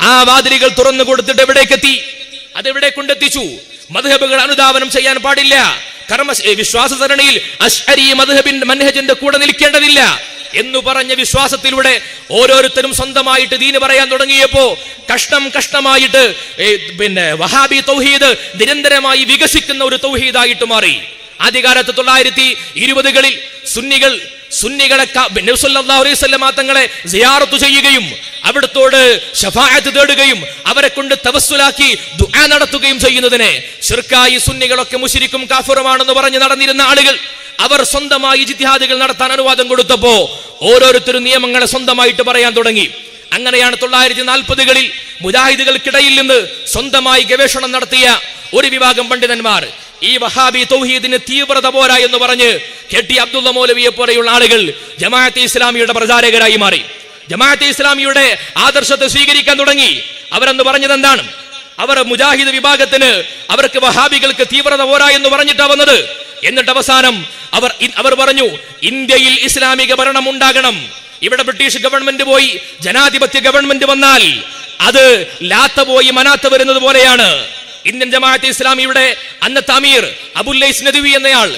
ആ വാതിലുകൾ തുറന്നു കൊടുത്തിട്ട് എവിടേക്കെത്തി? അതെവിടെ കൊണ്ടെത്തിച്ചു? മദ്ഹബുകൾ അനുധാവനം ചെയ്യാൻ പാടില്ല, വിശ്വാസ സരണിയിൽ അശ്അരി മദ്ഹബിന്റെ മൻഹജിന്റെ കൂടെ നിൽക്കേണ്ടതില്ല എന്ന് പറഞ്ഞ വിശ്വാസത്തിലൂടെ ഓരോരുത്തരും സ്വന്തമായിട്ട് ദീന് പറയാൻ തുടങ്ങിയപ്പോ കഷ്ണമായിട്ട് വഹാബി തൗഹീദ് നിരന്തരമായി വികസിക്കുന്ന ഒരു തൗഹീദായിട്ട് മാറി. ആദ്യകാലത്ത് 1920കളിൽ സുന്നികളെ നബി സല്ലല്ലാഹു അലൈഹി വസല്ലം തങ്ങളെ സിയാറത്ത് ചെയ്യുകയും അവിടത്തോട് ശഫാഅത്ത് തേടുകയും അവരെ കൊണ്ട് തവസ്സുലാക്കി ദുആ നടത്തുകയും ചെയ്യുന്നതിനെ ശിർക്കായി സുന്നികളൊക്കെ മുശ്രിക്കും കാഫിറുമാണെന്ന് പറഞ്ഞ് നടന്നിരുന്ന ആളുകൾ അവർ സ്വന്തമായി ഇജ്തിഹാദുകൾ നടത്താൻ അനുവാദം കൊടുത്തപ്പോ ഓരോരുത്തരും നിയമങ്ങളെ സ്വന്തമായിട്ട് പറയാൻ തുടങ്ങി. അങ്ങനെയാണ് 1940കളിൽ മുജാഹിദുകൾക്കിടയിൽ നിന്ന് സ്വന്തമായി ഗവേഷണം നടത്തിയ ഒരു വിഭാഗം പണ്ഡിതന്മാർ ഈ വഹാബി തൗഹീദിന് തീവ്രത പോരാ എന്ന് പറഞ്ഞ് KT അബ്ദുള്ള മൗലവിയെ പോലെയുള്ള ആളുകൾ ജമാഅത്തെ ഇസ്ലാമിയുടെ പ്രചാരകരായി മാറി. ജമാഅത്തെ ഇസ്ലാമിയുടെ ആദർശത്തെ സ്വീകരിക്കാൻ തുടങ്ങി. അവരെന്ന് പറഞ്ഞത് എന്താണ്? അവർ മുജാഹിദ് വിഭാഗത്തിന്, അവർക്ക് വഹാബികൾക്ക് തീവ്രത പോരാ എന്ന് പറഞ്ഞിട്ടാ വന്നത്. എന്നിട്ട് അവസാനം അവർ പറഞ്ഞു, ഇന്ത്യയിൽ ഇസ്ലാമിക ഭരണം ഉണ്ടാകണം. ഇവിടെ ബ്രിട്ടീഷ് ഗവൺമെന്റ് പോയി ജനാധിപത്യ ഗവൺമെന്റ് വന്നാൽ അത് ലാത്ത പോയി മനാത്ത വരുന്നത് പോലെയാണ്. ഇന്ത്യൻ ജമാഅത്തെ ഇസ്ലാമിയുടെ അന്നത്തെ അമീർ അബുല്ലൈസ് നദ്വി എന്നയാൾ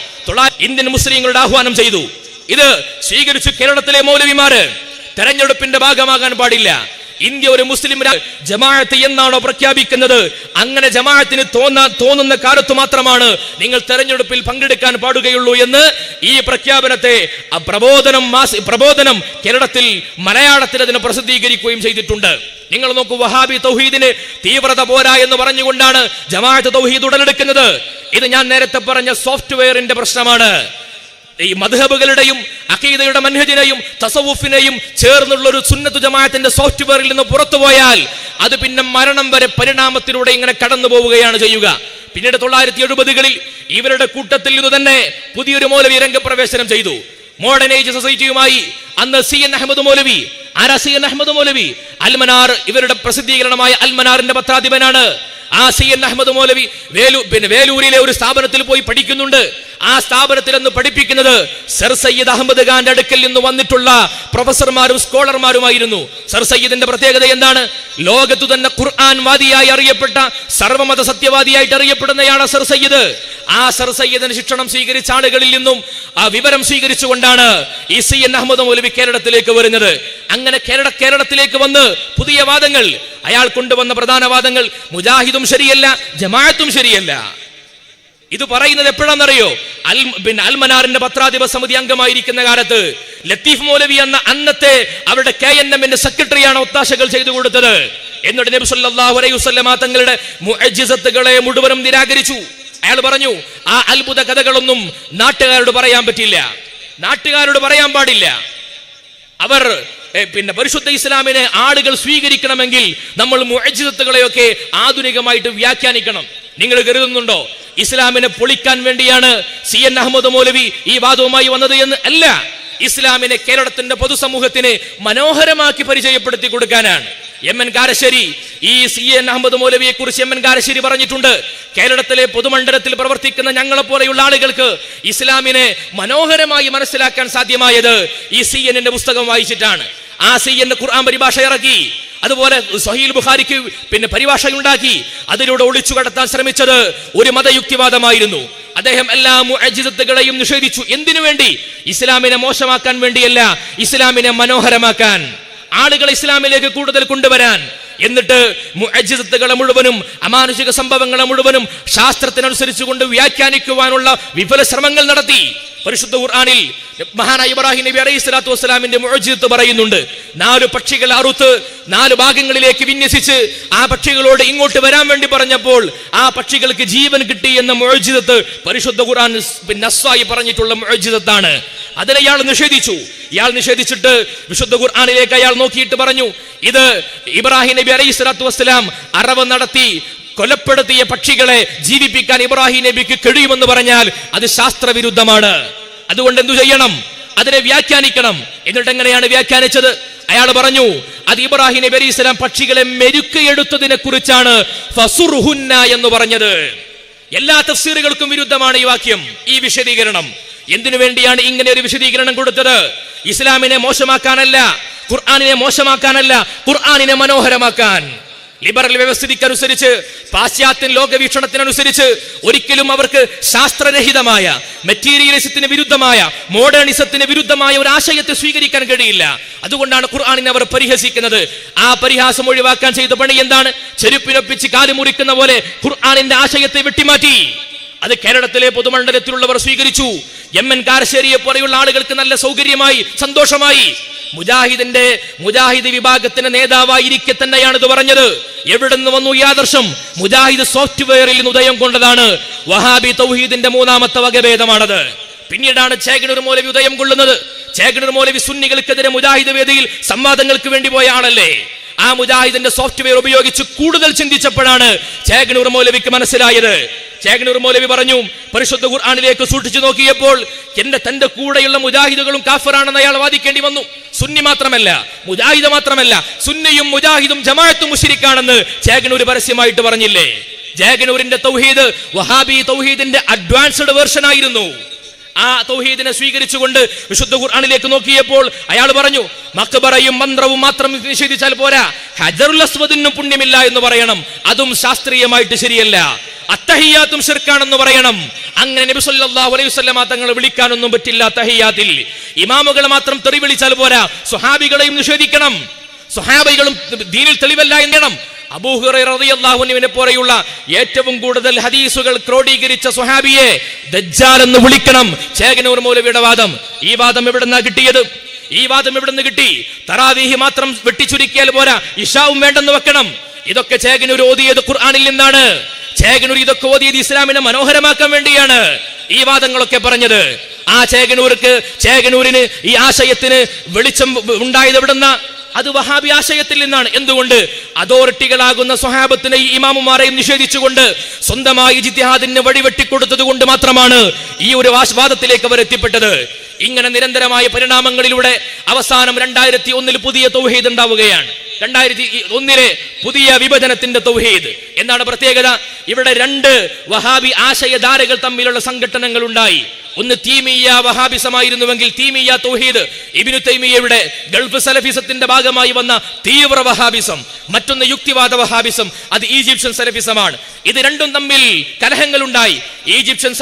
ഇന്ത്യൻ മുസ്ലിങ്ങളുടെ ആഹ്വാനം ചെയ്തു. ഇത് സ്വീകരിച്ചു കേരളത്തിലെ മൗലവിമാര്. തെരഞ്ഞെടുപ്പിന്റെ ഭാഗമാകാൻ പാടില്ല. ഇന്ത്യ ഒരു മുസ്ലിം ജമാഅത്ത് എന്നാണോ പ്രഖ്യാപിക്കുന്നത്, അങ്ങനെ ജമാഅത്തിന് തോന്നുന്ന കാലത്ത് മാത്രമാണ് തെരഞ്ഞെടുപ്പിൽ പങ്കെടുക്കാൻ പാടുകയുള്ളൂ എന്ന് ഈ പ്രഖ്യാപനത്തെ പ്രബോധനം കേരളത്തിൽ മലയാളത്തിൽ അതിനെ പ്രസിദ്ധീകരിക്കുകയും ചെയ്തിട്ടുണ്ട്. നിങ്ങൾ നോക്കൂ, വഹാബി തൗഹീദിന് തീവ്രത പോരാ എന്ന് പറഞ്ഞുകൊണ്ടാണ് ജമാഅത്ത് തൗഹീദ് ഉടലെടുക്കുന്നത്. ഇത് ഞാൻ നേരത്തെ പറഞ്ഞ സോഫ്റ്റ്വെയറിന്റെ പ്രശ്നമാണ്. ഈ മദ്ഹബുകളുടെയും അഖീദയുടെ മൻഹജിനെയും തസവുഫിനെയും ചേർന്നുള്ള ഒരു സുന്നത്ത് ജമാഅത്തിന്റെ സോഫ്റ്റ്വെയറിൽ നിന്ന് പുറത്തുപോയാൽ അത് പിന്നെ മരണം വരെ പരിണാമത്തിലൂടെ ഇങ്ങനെ കടന്നു പോവുകയാണ് ചെയ്യുക. പിന്നീട് 1970-കളിൽ ഇവരുടെ കൂട്ടത്തിൽ നിന്ന് തന്നെ പുതിയൊരു മൗലവി രംഗപ്രവേശനം ചെയ്തു. മോഡേൺ ഏജ് സൊസൈറ്റിയുമായി അന്ന് CN അഹമ്മദ് മൗലവി. ആരാ CN അഹമ്മദ് മൗലവി? അൽമനാർ, ഇവരുടെ പ്രസിദ്ധീകരണമായ അൽമനാറിന്റെ പത്രാധിപനാണ്. ആ CN അഹമ്മദ് മൗലവി വേലൂരിലെ ഒരു സ്ഥാപനത്തിൽ പോയി പഠിക്കുന്നുണ്ട്. ആ സ്ഥാപനത്തിൽ നിന്ന് പഠിപ്പിക്കുന്നത് സർ സയ്യിദ് അഹമ്മദ് ഖാന്റെ അടുക്കൽ നിന്ന് വന്നിട്ടുള്ള പ്രൊഫസർമാരും സ്കോളർമാരുമായിരുന്നു. സർ സയ്യിദിന്റെ പ്രത്യേകത എന്താണ്? ലോകത്തു തന്നെ ഖുർആൻ വാദിയായി അറിയപ്പെട്ട, സർവമത സത്യവാദിയായിട്ട് അറിയപ്പെടുന്നയാളാണ് സർ സയ്യിദ്. ആ സർ സയ്യിദിന് ശിക്ഷണം സ്വീകരിച്ച ആളുകളിൽ നിന്നും ആ വിവരം സ്വീകരിച്ചുകൊണ്ടാണ് ഈ CN അഹമ്മദ് മൗലവി കേരളത്തിലേക്ക് വരുന്നത്. അങ്ങനെ കേരളത്തിലേക്ക് വന്ന് പുതിയ വാദങ്ങൾ, അയാൾ കൊണ്ടുവന്ന പ്രധാന വാദങ്ങൾ മുജാഹിദും ശരിയല്ല, ജമാഅത്തും ശരിയല്ല. ഇത് പറയുന്നത് എപ്പോഴാണെന്നറിയോ? അൽമനാറിന്റെ പത്രാധിപ സമിതി അംഗമായിരിക്കുന്ന കാലത്ത് ലത്തീഫ് മൗലവി എന്ന അന്നത്തെ അവരുടെ KNM സെക്രട്ടറിയാണ് ഒത്താശകൾ ചെയ്തു കൊടുത്തത്. എന്നിട്ട് നബി സല്ലല്ലാഹു അലൈഹി വസല്ലമ തങ്ങളുടെ മുഅ്ജിസത്തുകളെ മുഴുവനും നിരാകരിച്ചു. അയാൾ പറഞ്ഞു, ആ അത്ഭുത കഥകളൊന്നും നാട്ടുകാരോട് പറയാൻ പറ്റില്ല, നാട്ടുകാരോട് പറയാൻ പാടില്ല. അവർ പരിശുദ്ധ ഇസ്ലാമിനെ ആളുകൾ സ്വീകരിക്കണമെങ്കിൽ നമ്മൾ മുഅ്ജിസത്തുകളെയൊക്കെ ആധുനികമായിട്ട് വ്യാഖ്യാനിക്കണം. നിങ്ങൾ കരുതുന്നുണ്ടോ ഇസ്ലാമിനെ പൊളിക്കാൻ വേണ്ടിയാണ് CN അഹമ്മദ് മൗലവി ഈ വാദവുമായി വന്നത് എന്ന്? അല്ല, ഇസ്ലാമിനെ കേരളത്തിന്റെ പൊതുസമൂഹത്തിന് മനോഹരമാക്കി പരിചയപ്പെടുത്തി കൊടുക്കാനാണ്. MN കാരശ്ശേരി ഈ CN അഹമ്മദ് മൗലവിയെ കുറിച്ച് MN കാരശ്ശേരി പറഞ്ഞിട്ടുണ്ട്, കേരളത്തിലെ പൊതുമണ്ഡലത്തിൽ പ്രവർത്തിക്കുന്ന ഞങ്ങളെപ്പോലെയുള്ള ആളുകൾക്ക് ഇസ്ലാമിനെ മനോഹരമായി മനസ്സിലാക്കാൻ സാധ്യമായത് ഈ CN പുസ്തകം വായിച്ചിട്ടാണ്. ആ CN ഖുർആൻ പരിഭാഷ ഇറക്കി, അതുപോലെ സ്വഹീൽ ബുഖാരിക്ക് പരിഭാഷയുണ്ടാക്കി. അതിലൂടെ ഒളിച്ചു കടത്താൻ ശ്രമിച്ചത് ഒരു മതയുക്തിവാദമായിരുന്നു. അദ്ദേഹം എല്ലാ മുഅ്ജിസത്തുകളെയും നിഷേധിച്ചു. എന്തിനു വേണ്ടി? ഇസ്ലാമിനെ മോശമാക്കാൻ വേണ്ടിയല്ല, ഇസ്ലാമിനെ മനോഹരമാക്കാൻ, ആളുകളെ ഇസ്ലാമിലേക്ക് കൂടുതൽ കൊണ്ടുവരാൻ. എന്നിട്ട് മുഅ്ജിസത്തുകളെ മുഴുവനും, അമാനുഷിക സംഭവങ്ങളെ മുഴുവനും ശാസ്ത്രത്തിനനുസരിച്ച് കൊണ്ട് വ്യാഖ്യാനിക്കുവാനുള്ള വിഫല ശ്രമങ്ങൾ നടത്തി. പരിശുദ്ധ ഖുർആനിൽ മഹാനായ ഇബ്രാഹിം നബി അലൈഹി സ്വലാത്തു വസ്സലാമിന്റെ മുഅ്ജിസത്ത് പറയുന്നുണ്ട്. 4 പക്ഷികളെ അറുത്ത് 4 ഭാഗങ്ങളിലേക്ക് വിന്യസിച്ച് ആ പക്ഷികളോട് ഇങ്ങോട്ട് വരാൻ വേണ്ടി പറഞ്ഞപ്പോൾ ആ പക്ഷികൾക്ക് ജീവൻ കിട്ടി എന്ന മുഅ്ജിസത്ത് പരിശുദ്ധ ഖുർആൻ നസ്സായി പറഞ്ഞിട്ടുള്ള മുഅ്ജിസത്താണ്. അതിനെ ഇയാൾ നിഷേധിച്ചു. ഇയാൾ നിഷേധിച്ചിട്ട് വിശുദ്ധ ഖുർആനിലേക്ക് അയാൾ നോക്കിയിട്ട് പറഞ്ഞു, ഇത് ഇബ്രാഹിം നബി അലൈഹി സ്വലാത്തു വസ്സലാം അറവ് നടത്തി കൊലപ്പെടുത്തിയ പക്ഷികളെ ജീവിപ്പിക്കാൻ ഇബ്രാഹിം നബിക്ക് കഴിയുമെന്ന് പറഞ്ഞാൽ അത് ശാസ്ത്രവിരുദ്ധമാണ്. അതുകൊണ്ട് എന്തു ചെയ്യണം? അതിനെ വ്യാഖ്യാനിക്കണം. എന്നിട്ട് എങ്ങനെയാണ് വ്യാഖ്യാനിച്ചത്? അയാൾ പറഞ്ഞു, അത് ഇബ്രാഹിം നബി അലൈഹി സ്വലാം പക്ഷികളെ മെരുക്കെടുത്തതിനെ കുറിച്ചാണ് ഫസുർഹുന്ന എന്ന് പറഞ്ഞത്. എല്ലാ തഫ്സീറുകൾക്കും വിരുദ്ധമാണ് ഈ വാക്യം, ഈ വിശദീകരണം. എന്തിനു വേണ്ടിയാണ് ഇങ്ങനെ ഒരു വിശദീകരണം കൊടുത്തത്? ഇസ്ലാമിനെ മോശമാക്കാനല്ല, ഖുർആനിനെ മോശമാക്കാനല്ല, ഖുർആനിനെ മനോഹരമാക്കാൻ. ലിബറൽ വ്യവസ്ഥിതിക്കനുസരിച്ച്, പാശ്ചാത്യ ലോകവീക്ഷണത്തിനനുസരിച്ച് ഒരിക്കലും അവർക്ക് ശാസ്ത്രരഹിതമായ, മെറ്റീരിയലിസത്തിന് വിരുദ്ധമായ, മോഡേണിസത്തിന് വിരുദ്ധമായ ഒരു ആശയത്തെ സ്വീകരിക്കാൻ കഴിയില്ല. അതുകൊണ്ടാണ് ഖുർആനിനെ അവർ പരിഹസിക്കുന്നത്. ആ പരിഹാസം ഒഴിവാക്കാൻ ചെയ്ത പണി എന്താണ്? ചെരുപ്പിനൊപ്പിച്ച് കാലുമുറിക്കുന്ന പോലെ ഖുർആനിന്റെ ആശയത്തെ വെട്ടിമാറ്റി. അത് കേരളത്തിലെ പൊതുമണ്ഡലത്തിലുള്ളവർ സ്വീകരിച്ചു. MN കാരശ്ശേരിയെ പോലെയുള്ള ആളുകൾക്ക് നല്ല സൗകര്യമായി, സന്തോഷമായി. മുജാഹിദ് വിഭാഗത്തിന്റെ നേതാവായിരിക്കെ തന്നെയാണ് ഇത് പറഞ്ഞത്. എവിടെ നിന്ന് വന്നു ഈ ആദർശം? മുജാഹിദ് സോഫ്റ്റ്വെയറിൽ നിന്ന് ഉദയം കൊണ്ടതാണ്. വഹാബി തൗഹീദിന്റെ 3ാമത്തെ വകഭേദമാണത്. പിന്നീടാണ് ചേകനൂർ മൗലവി ഉദയം കൊള്ളുന്നത്. ചേകനൂർ മൗലവി സുന്നികൾക്കെതിരെ മുജാഹിദ് വേദിയിൽ സംവാദങ്ങൾക്ക് വേണ്ടി പോയ ആളല്ലേ? ആ മുജാഹിദിന്റെ സോഫ്റ്റ്വെയർ ഉപയോഗിച്ച് കൂടുതൽ ചിന്തിച്ചപ്പോഴാണ് ചേകനൂർ മൗലവിക്ക് മനസ്സിലായത്. ചേകനൂർ മൗലവി പറഞ്ഞു, പരിശുദ്ധ ഖുർആനിലേക്ക് സൂക്ഷിച്ചു നോക്കിയപ്പോൾ തന്റെ കൂടെയുള്ള മുജാഹിദുകളും കാഫിറാണെന്ന് അയാൾ വാദിക്കേണ്ടി വന്നു. സുന്നി മാത്രമല്ല, മുജാഹിദ് മാത്രമല്ല, സുന്നിയും മുജാഹിദും ജമാഅത്തും മുശ്രിക്കാണെന്ന് ചേകനൂർ പരസ്യമായിട്ട് പറഞ്ഞില്ലേ? ചേകനൂരിന്റെ തൗഹീദ് വഹാബി തൗഹീദിന്റെ അഡ്വാൻസ്ഡ് വേർഷൻ ആയിരുന്നു. ആ തൗഹീദിനെ സ്വീകരിച്ചുകൊണ്ട് വിശുദ്ധ ഖുർആനിലേക്ക് നോക്കിയപ്പോൾ അയാൾ പറഞ്ഞു, മഖ്ബറയും മന്ത്രവും മാത്രം നിഷേധിച്ചാൽ പോരാ, ഹജറുൽ അസ്വദിനും പുണ്യമില്ല എന്ന് പറയണം, അതും ശാസ്ത്രീയമായിട്ട് ശരിയല്ല. അത്തഹിയാത്തും ശിർക്കാണെന്ന് പറയണം. അങ്ങനെ നബി സല്ലല്ലാഹു അലൈഹി വസല്ലമ തങ്ങളെ വിളിക്കാനൊന്നും പറ്റില്ല. തഹിയാത്തിൽ ഇമാമുകളെ മാത്രം തെറി വിളിച്ചാൽ പോരാ, സ്വഹാബികളെയും നിഷേധിക്കണം. സ്വഹാബികളും ദീനിൽ തെളിവല്ല എന്നണം. അബൂ ഹുറൈറ റളിയല്ലാഹു അൻഹുവിനെ പോലെയുള്ള ഏറ്റവും കൂടുതൽ ഹദീസുകൾ ക്രോഡീകരിച്ച സ്വഹാബിയെ ദജ്ജാൽ എന്ന് വിളിക്കണം. ചേകനൂർ മൗലവിയുടെ വാദം. ഈ വാദം എവിടുന്നാ കിട്ടിയത്? ഈ വാദം എവിടുന്ന് കിട്ടി? തറാവീഹ് മാത്രം വെട്ടിച്ചുരുക്കിയാൽ പോരാ, ഇശാവും വേണ്ടെന്ന് വെക്കണം. ഇതൊക്കെ ചേകനൂർ ഓതിയത് ഖുർആനിൽ നിന്നാണ്. ചേകനൂർ ഇതൊക്കെ ഓതിയത് ഇസ്ലാമിനെ മനോഹരമാക്കാൻ വേണ്ടിയാണ് ഈ വാദങ്ങളൊക്കെ പറഞ്ഞത്. ആ ചേകനൂരിന് ഈ ആശയത്തിന് വെളിച്ചം ഉണ്ടായത് എവിടുന്ന? അത് വഹാബി ആശയത്തിൽ നിന്നാണ്. എന്തുകൊണ്ട്? അതോറിറ്റികളാകുന്ന സ്വഹാബത്തിനെ ഈ ഇമാമുമാരെയും നിഷേധിച്ചുകൊണ്ട് സ്വന്തമായി ജിത്തിഹാദിന് വഴിവെട്ടിക്കൊടുത്തത് കൊണ്ട് മാത്രമാണ് ഈ ഒരു വാദത്തിലേക്ക് അവർ എത്തിപ്പെട്ടത്. ഇങ്ങനെ നിരന്തരമായ പരിണാമങ്ങളിലൂടെ അവസാനം 2001 പുതിയ തൗഹീദ് ഉണ്ടാവുകയാണ്. 2001 പുതിയ വിഭജനത്തിന്റെ തൗഹീദ്. എന്താണ് പ്രത്യേകത? ഇവിടെ 2 വഹാബി ആശയധാരകൾ തമ്മിലുള്ള സംഘടനകൾ ഉണ്ടായി. ഒന്ന് തീമിയ വഹാബിസമായിരുന്നുവെങ്കിൽ തീമിയ തൗഹീദ്, ഇബ്നു തൈമിയയുടെ ഗൾഫ് സലഫിസത്തിന്റെ ഭാഗമായി വന്ന തീവ്ര വഹാബിസം. മറ്റൊന്ന് യുക്തിവാദ വഹാബിസം, അത് ഈജിപ്ഷ്യൻ സലഫിസമാണ്. ഇത് രണ്ടും തമ്മിൽ കലഹങ്ങൾ ഉണ്ടായി. ഈജിപ്ഷ്യൻ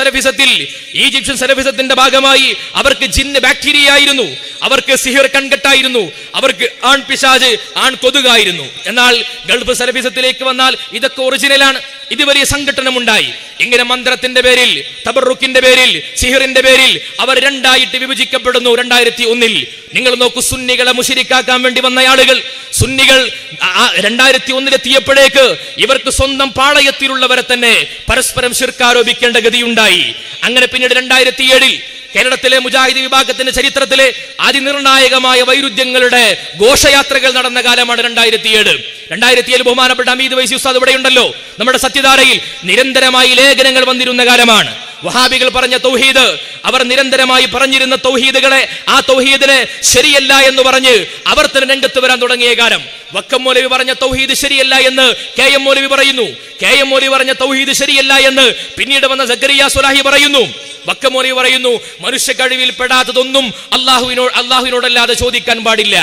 സലഫിസത്തിന്റെ ഭാഗമായി അവർക്ക് ജിന്ന് ബാക്ടീരിയ ആയിരുന്നു, അവർക്ക് സിഹിർ കൺകെട്ടായിരുന്നു, അവർക്ക് ആൺ പിശാജ് ആൺ കൊതുകായിരുന്നു. എന്നാൽ ഗൾഫ് സലഫിസത്തിലേക്ക് വന്നാൽ ഇതൊക്കെ ഒറിജിനലാണ്. ഇത് വലിയ സംഘടനമുണ്ടായി. ഇങ്ങനെ മന്ത്രത്തിന്റെ പേരിൽ, തബറുക്കിന്റെ പേരിൽ, സിഹിറിന്റെ പേരിൽ അവർ 2ആയിട്ട് വിഭജിക്കപ്പെടുന്നു. 2001 നിങ്ങൾ നോക്കൂ, സുന്നികളെ മുശ്രിക്കാക്കാൻ വേണ്ടി വന്ന ആളുകൾ, സുന്നികൾ 2001 എത്തിയപ്പോഴേക്ക് ഇവർക്ക് സ്വന്തം പാളയത്തിലുള്ളവരെ തന്നെ പരസ്പരം ശിർക്ക് ഗതിയുണ്ടായി. അങ്ങനെ പിന്നീട് 2007 കേരളത്തിലെ മുജാഹിദ് വിഭാഗത്തിന്റെ ചരിത്രത്തിലെ അതിനിർണായകമായ വൈരുദ്ധ്യങ്ങളുടെ ഘോഷയാത്രകൾ നടന്ന കാലമാണ് 2007. ബഹുമാനപ്പെട്ട അമീദ് വൈസി ഉസ്താദ് ഇവിടെയുണ്ടല്ലോ. നമ്മുടെ സത്യധാരയിൽ നിരന്തരമായി ലേഖനങ്ങൾ വന്നിരുന്ന കാലമാണ്. വഹാബികൾ പറഞ്ഞ തൗഹീദ്, അവർ നിരന്തരമായി പറഞ്ഞിരുന്ന തൗഹീദുകളെ, ആ തൗഹീദിനെ ശരിയല്ല എന്ന് പറഞ്ഞ് അവർ തന്നെ രംഗത്ത് വരാൻ തുടങ്ങിയ കാലം. വക്കം മൗലവി പറഞ്ഞ തൗഹീദ് ശരിയല്ല എന്ന് KM മൗലവി പറയുന്നു. KM മൗലവി പറഞ്ഞ തൗഹീദ് ശരിയല്ല എന്ന് പിന്നീട് വന്ന സക്കരിയ സ്വലാഹി പറയുന്നു. വക്കം മൗലവി പറയുന്നു, മനുഷ്യ കഴിവിൽ പെടാത്തതൊന്നും അല്ലാഹുവിനോടല്ലാതെ ചോദിക്കാൻ പാടില്ല.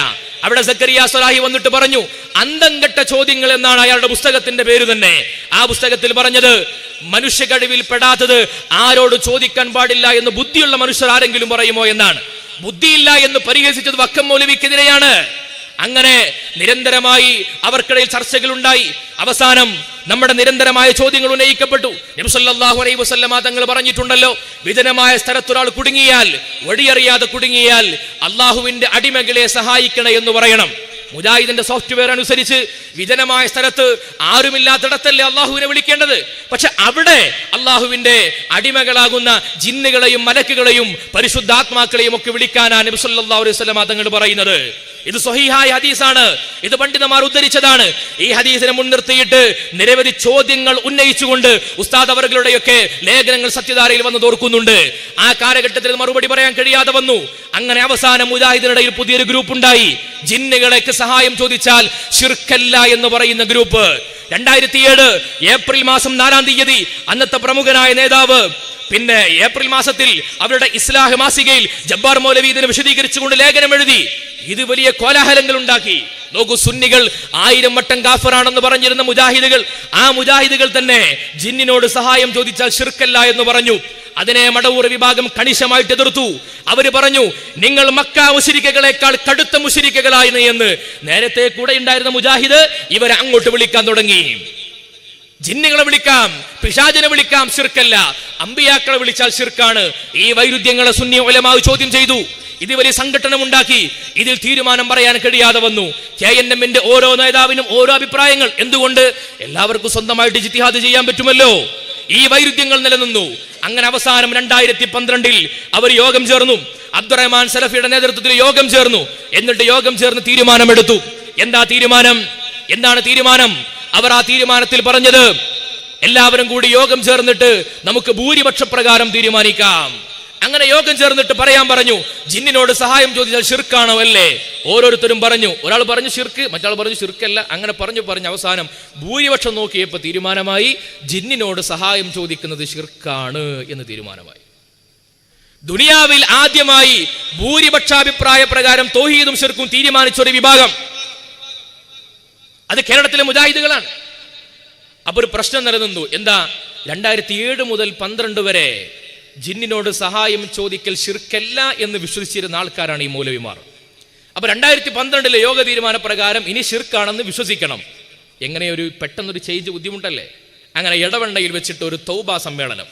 അവിടെ സക്കരിയ സ്വലാഹി വന്നിട്ട് പറഞ്ഞു, അന്തം കെട്ട ചോദ്യങ്ങൾ എന്നാണ് അയാളുടെ പുസ്തകത്തിന്റെ പേര് തന്നെ. ആ പുസ്തകത്തിൽ പറഞ്ഞത് മനുഷ്യ കഴിവിൽ പെടാത്തത് ആരോട് ചോദിക്കാൻ പാടില്ല എന്ന് ബുദ്ധിയുള്ള മനുഷ്യർ ആരെങ്കിലും പറയുമോ എന്നാണ്. ബുദ്ധിയില്ല എന്ന് പരിഹസിച്ചത് വക്കം മൗലവിക്കെതിരെയാണ്. അങ്ങനെ നിരന്തരമായി അവർക്കിടയിൽ ചർച്ചകൾ ഉണ്ടായി. അവസാനം നമ്മുടെ നിരന്തരമായ ചോദ്യങ്ങൾ ഉന്നയിക്കപ്പെട്ടു. നബി സല്ലല്ലാഹു അലൈഹി വസല്ലമ തങ്ങൾ പറഞ്ഞിട്ടുണ്ടല്ലോ, വിജനമായ സ്ഥലത്തൊരാൾ കുടുങ്ങിയാൽ, വഴിയറിയാതെ കുടുങ്ങിയാൽ അള്ളാഹുവിന്റെ അടിമകളെ സഹായിക്കണേ എന്ന് പറയണം. മുജാഹിദിന്റെ സോഫ്റ്റ്വെയർ അനുസരിച്ച് വിജനമായ സ്ഥലത്ത് ആരുമില്ലാത്തിടത്തല്ലേ അള്ളാഹുവിനെ വിളിക്കേണ്ടത്. പക്ഷെ അവിടെ അള്ളാഹുവിന്റെ അടിമകളാകുന്ന ജിന്നുകളെയും മലക്കുകളെയും പരിശുദ്ധാത്മാക്കളെയും ഒക്കെ വിളിക്കാനാണ് നബി സല്ലല്ലാഹു അലൈഹി വസല്ലമ തങ്ങൾ പറയുന്നത്. ഇത് സ്വഹീഹായ ഹദീസാണ്. ഇത് പണ്ഡിതന്മാർ ഉദ്ധരിച്ചതാണ്. ഈ ഹദീസിനെ മുൻനിർത്തിയിട്ട് നിരവധി ചോദ്യങ്ങൾ ഉന്നയിച്ചുകൊണ്ട് ഉസ്താദ് അവர்களுടെയൊക്കെ ലേഖനങ്ങൾ സത്യധാരയിൽ വന്ന് തോർക്കുന്നുണ്ട്. ആ കാലഘട്ടത്തിൽ മറുപടി പറയാൻ കഴിയാതെ വന്നു. അങ്ങനെ അവസാനം മുജാഹിദിനിടയിൽ പുതിയൊരു ഗ്രൂപ്പ് ഉണ്ടായി. ജിന്നുകളേക്ക് സഹായം ചോദിച്ചാൽ ശിർക്കല്ല എന്ന് പറയുന്ന ഗ്രൂപ്പ്. 2007 ഏപ്രിൽ മാസം 4-ാം തീയതി അന്നത്തെ പ്രമുഖനായ നേതാവ്, പിന്നെ ഏപ്രിൽ മാസത്തിൽ അവരുടെ ഇസ്ലാഹ് മാസികയിൽ ജബ്ബാർ മൗലവി ഇതിനെ വിശദീകരിച്ചുകൊണ്ട് ലേഖനം എഴുതി. ഇത് വലിയ കോലാഹലങ്ങൾ ഉണ്ടാക്കി. നോക്കൂ, സുന്നികൾ 1000 വട്ടം കാഫറാണെന്ന് പറഞ്ഞിരുന്ന മുജാഹിദുകൾ, ആ മുജാഹിദുകൾ തന്നെ ജിന്നിനോട് സഹായം ചോദിച്ചാൽ ശിർക്കല്ല എന്ന് പറഞ്ഞു. അതിനെ മടവൂർ വിഭാഗം കണിശമായിട്ട് എതിർത്തു. അവര് പറഞ്ഞു, നിങ്ങൾ മക്ക മുശ്രിക്കുകളെക്കാൾ കടുത്ത മുശ്രിക്കുകളായിരുന്നു എന്ന്. നേരത്തെ കൂടെ ഉണ്ടായിരുന്ന മുജാഹിദ് ഇവരെ അങ്ങോട്ട് വിളിക്കാൻ തുടങ്ങി. ജിന്നുകളെ വിളിക്കാം, പിശാചിനെ വിളിക്കാം, ശിർക്കല്ല. അമ്പിയാക്കളെ വിളിച്ചാൽ ശിർക്കാണ്. ഈ വൈരുദ്ധ്യങ്ങളെ സുന്നി ഉലമാ ചോദ്യം ചെയ്തു. ഇത് വലിയ സംഘടനമുണ്ടാക്കി. ഇതിൽ തീരുമാനം പറയാൻ കഴിയാതെ വന്നു. KNMന്റെ ഓരോ നേതാവിനും ഓരോ അഭിപ്രായങ്ങൾ. എന്തുകൊണ്ട്? എല്ലാവർക്കും സ്വന്തമായിട്ട് ജിത്തിഹാദ് ചെയ്യാൻ പറ്റുമല്ലോ. ഈ വൈരുദ്ധ്യങ്ങൾ നിലനിന്നു. അങ്ങനെ അവസാനം 2012 അവർ യോഗം ചേർന്നു. അബ്ദുറഹ്മാൻ സലഫിയുടെ നേതൃത്വത്തിൽ യോഗം ചേർന്നു. എന്നിട്ട് യോഗം ചേർന്ന് തീരുമാനമെടുത്തു. എന്താണ് തീരുമാനം? അവർ ആ തീരുമാനത്തിൽ പറഞ്ഞത്, എല്ലാവരും കൂടി യോഗം ചേർന്നിട്ട് നമുക്ക് ഭൂരിപക്ഷ പ്രകാരം തീരുമാനിക്കാം. അങ്ങനെ യോഗം ചേർന്നിട്ട് പറയാൻ പറഞ്ഞു, ജിന്നിനോട് സഹായം ചോദിച്ചാൽ ശിർക്കാണോ അല്ലേ? ഓരോരുത്തരും പറഞ്ഞു. ഒരാൾ പറഞ്ഞു ശിർക്ക്, മറ്റാൾ പറഞ്ഞു ശിർക്കല്ല. അങ്ങനെ പറഞ്ഞു അവസാനം ഭൂരിപക്ഷം നോക്കിയപ്പോൾ തീരുമാനമായി ജിന്നിനോട് സഹായം ചോദിക്കുന്നത് ശിർക്കാണ് എന്ന് തീരുമാനമായി. ദുനിയാവിൽ ആദ്യമായി ഭൂരിപക്ഷാഭിപ്രായ പ്രകാരം തൗഹീദും ശിർക്കും തീരുമാനിച്ചൊരു വിഭാഗം അത് കേരളത്തിലെ മുജാഹിദുകളാണ്. അപ്പൊ ഒരു പ്രശ്നം നിലനിന്നു. എന്താ? 2007 മുതൽ 2012 വരെ ജിന്നിനോട് സഹായം ചോദിക്കൽ ശിർക്കല്ല എന്ന് വിശ്വസിച്ചിരുന്ന ആൾക്കാരാണ് ഈ മൗലവിമാർ. അപ്പൊ 2012 യോഗ തീരുമാന പ്രകാരം ഇനി ശിർക്കാണെന്ന് വിശ്വസിക്കണം. എങ്ങനെ ഒരു പെട്ടെന്നൊരു ചേഞ്ച് ബുദ്ധിമുട്ടല്ലേ? അങ്ങനെ ഇടവണ്ണയിൽ വെച്ചിട്ട് ഒരു തൗബ സമ്മേളനം,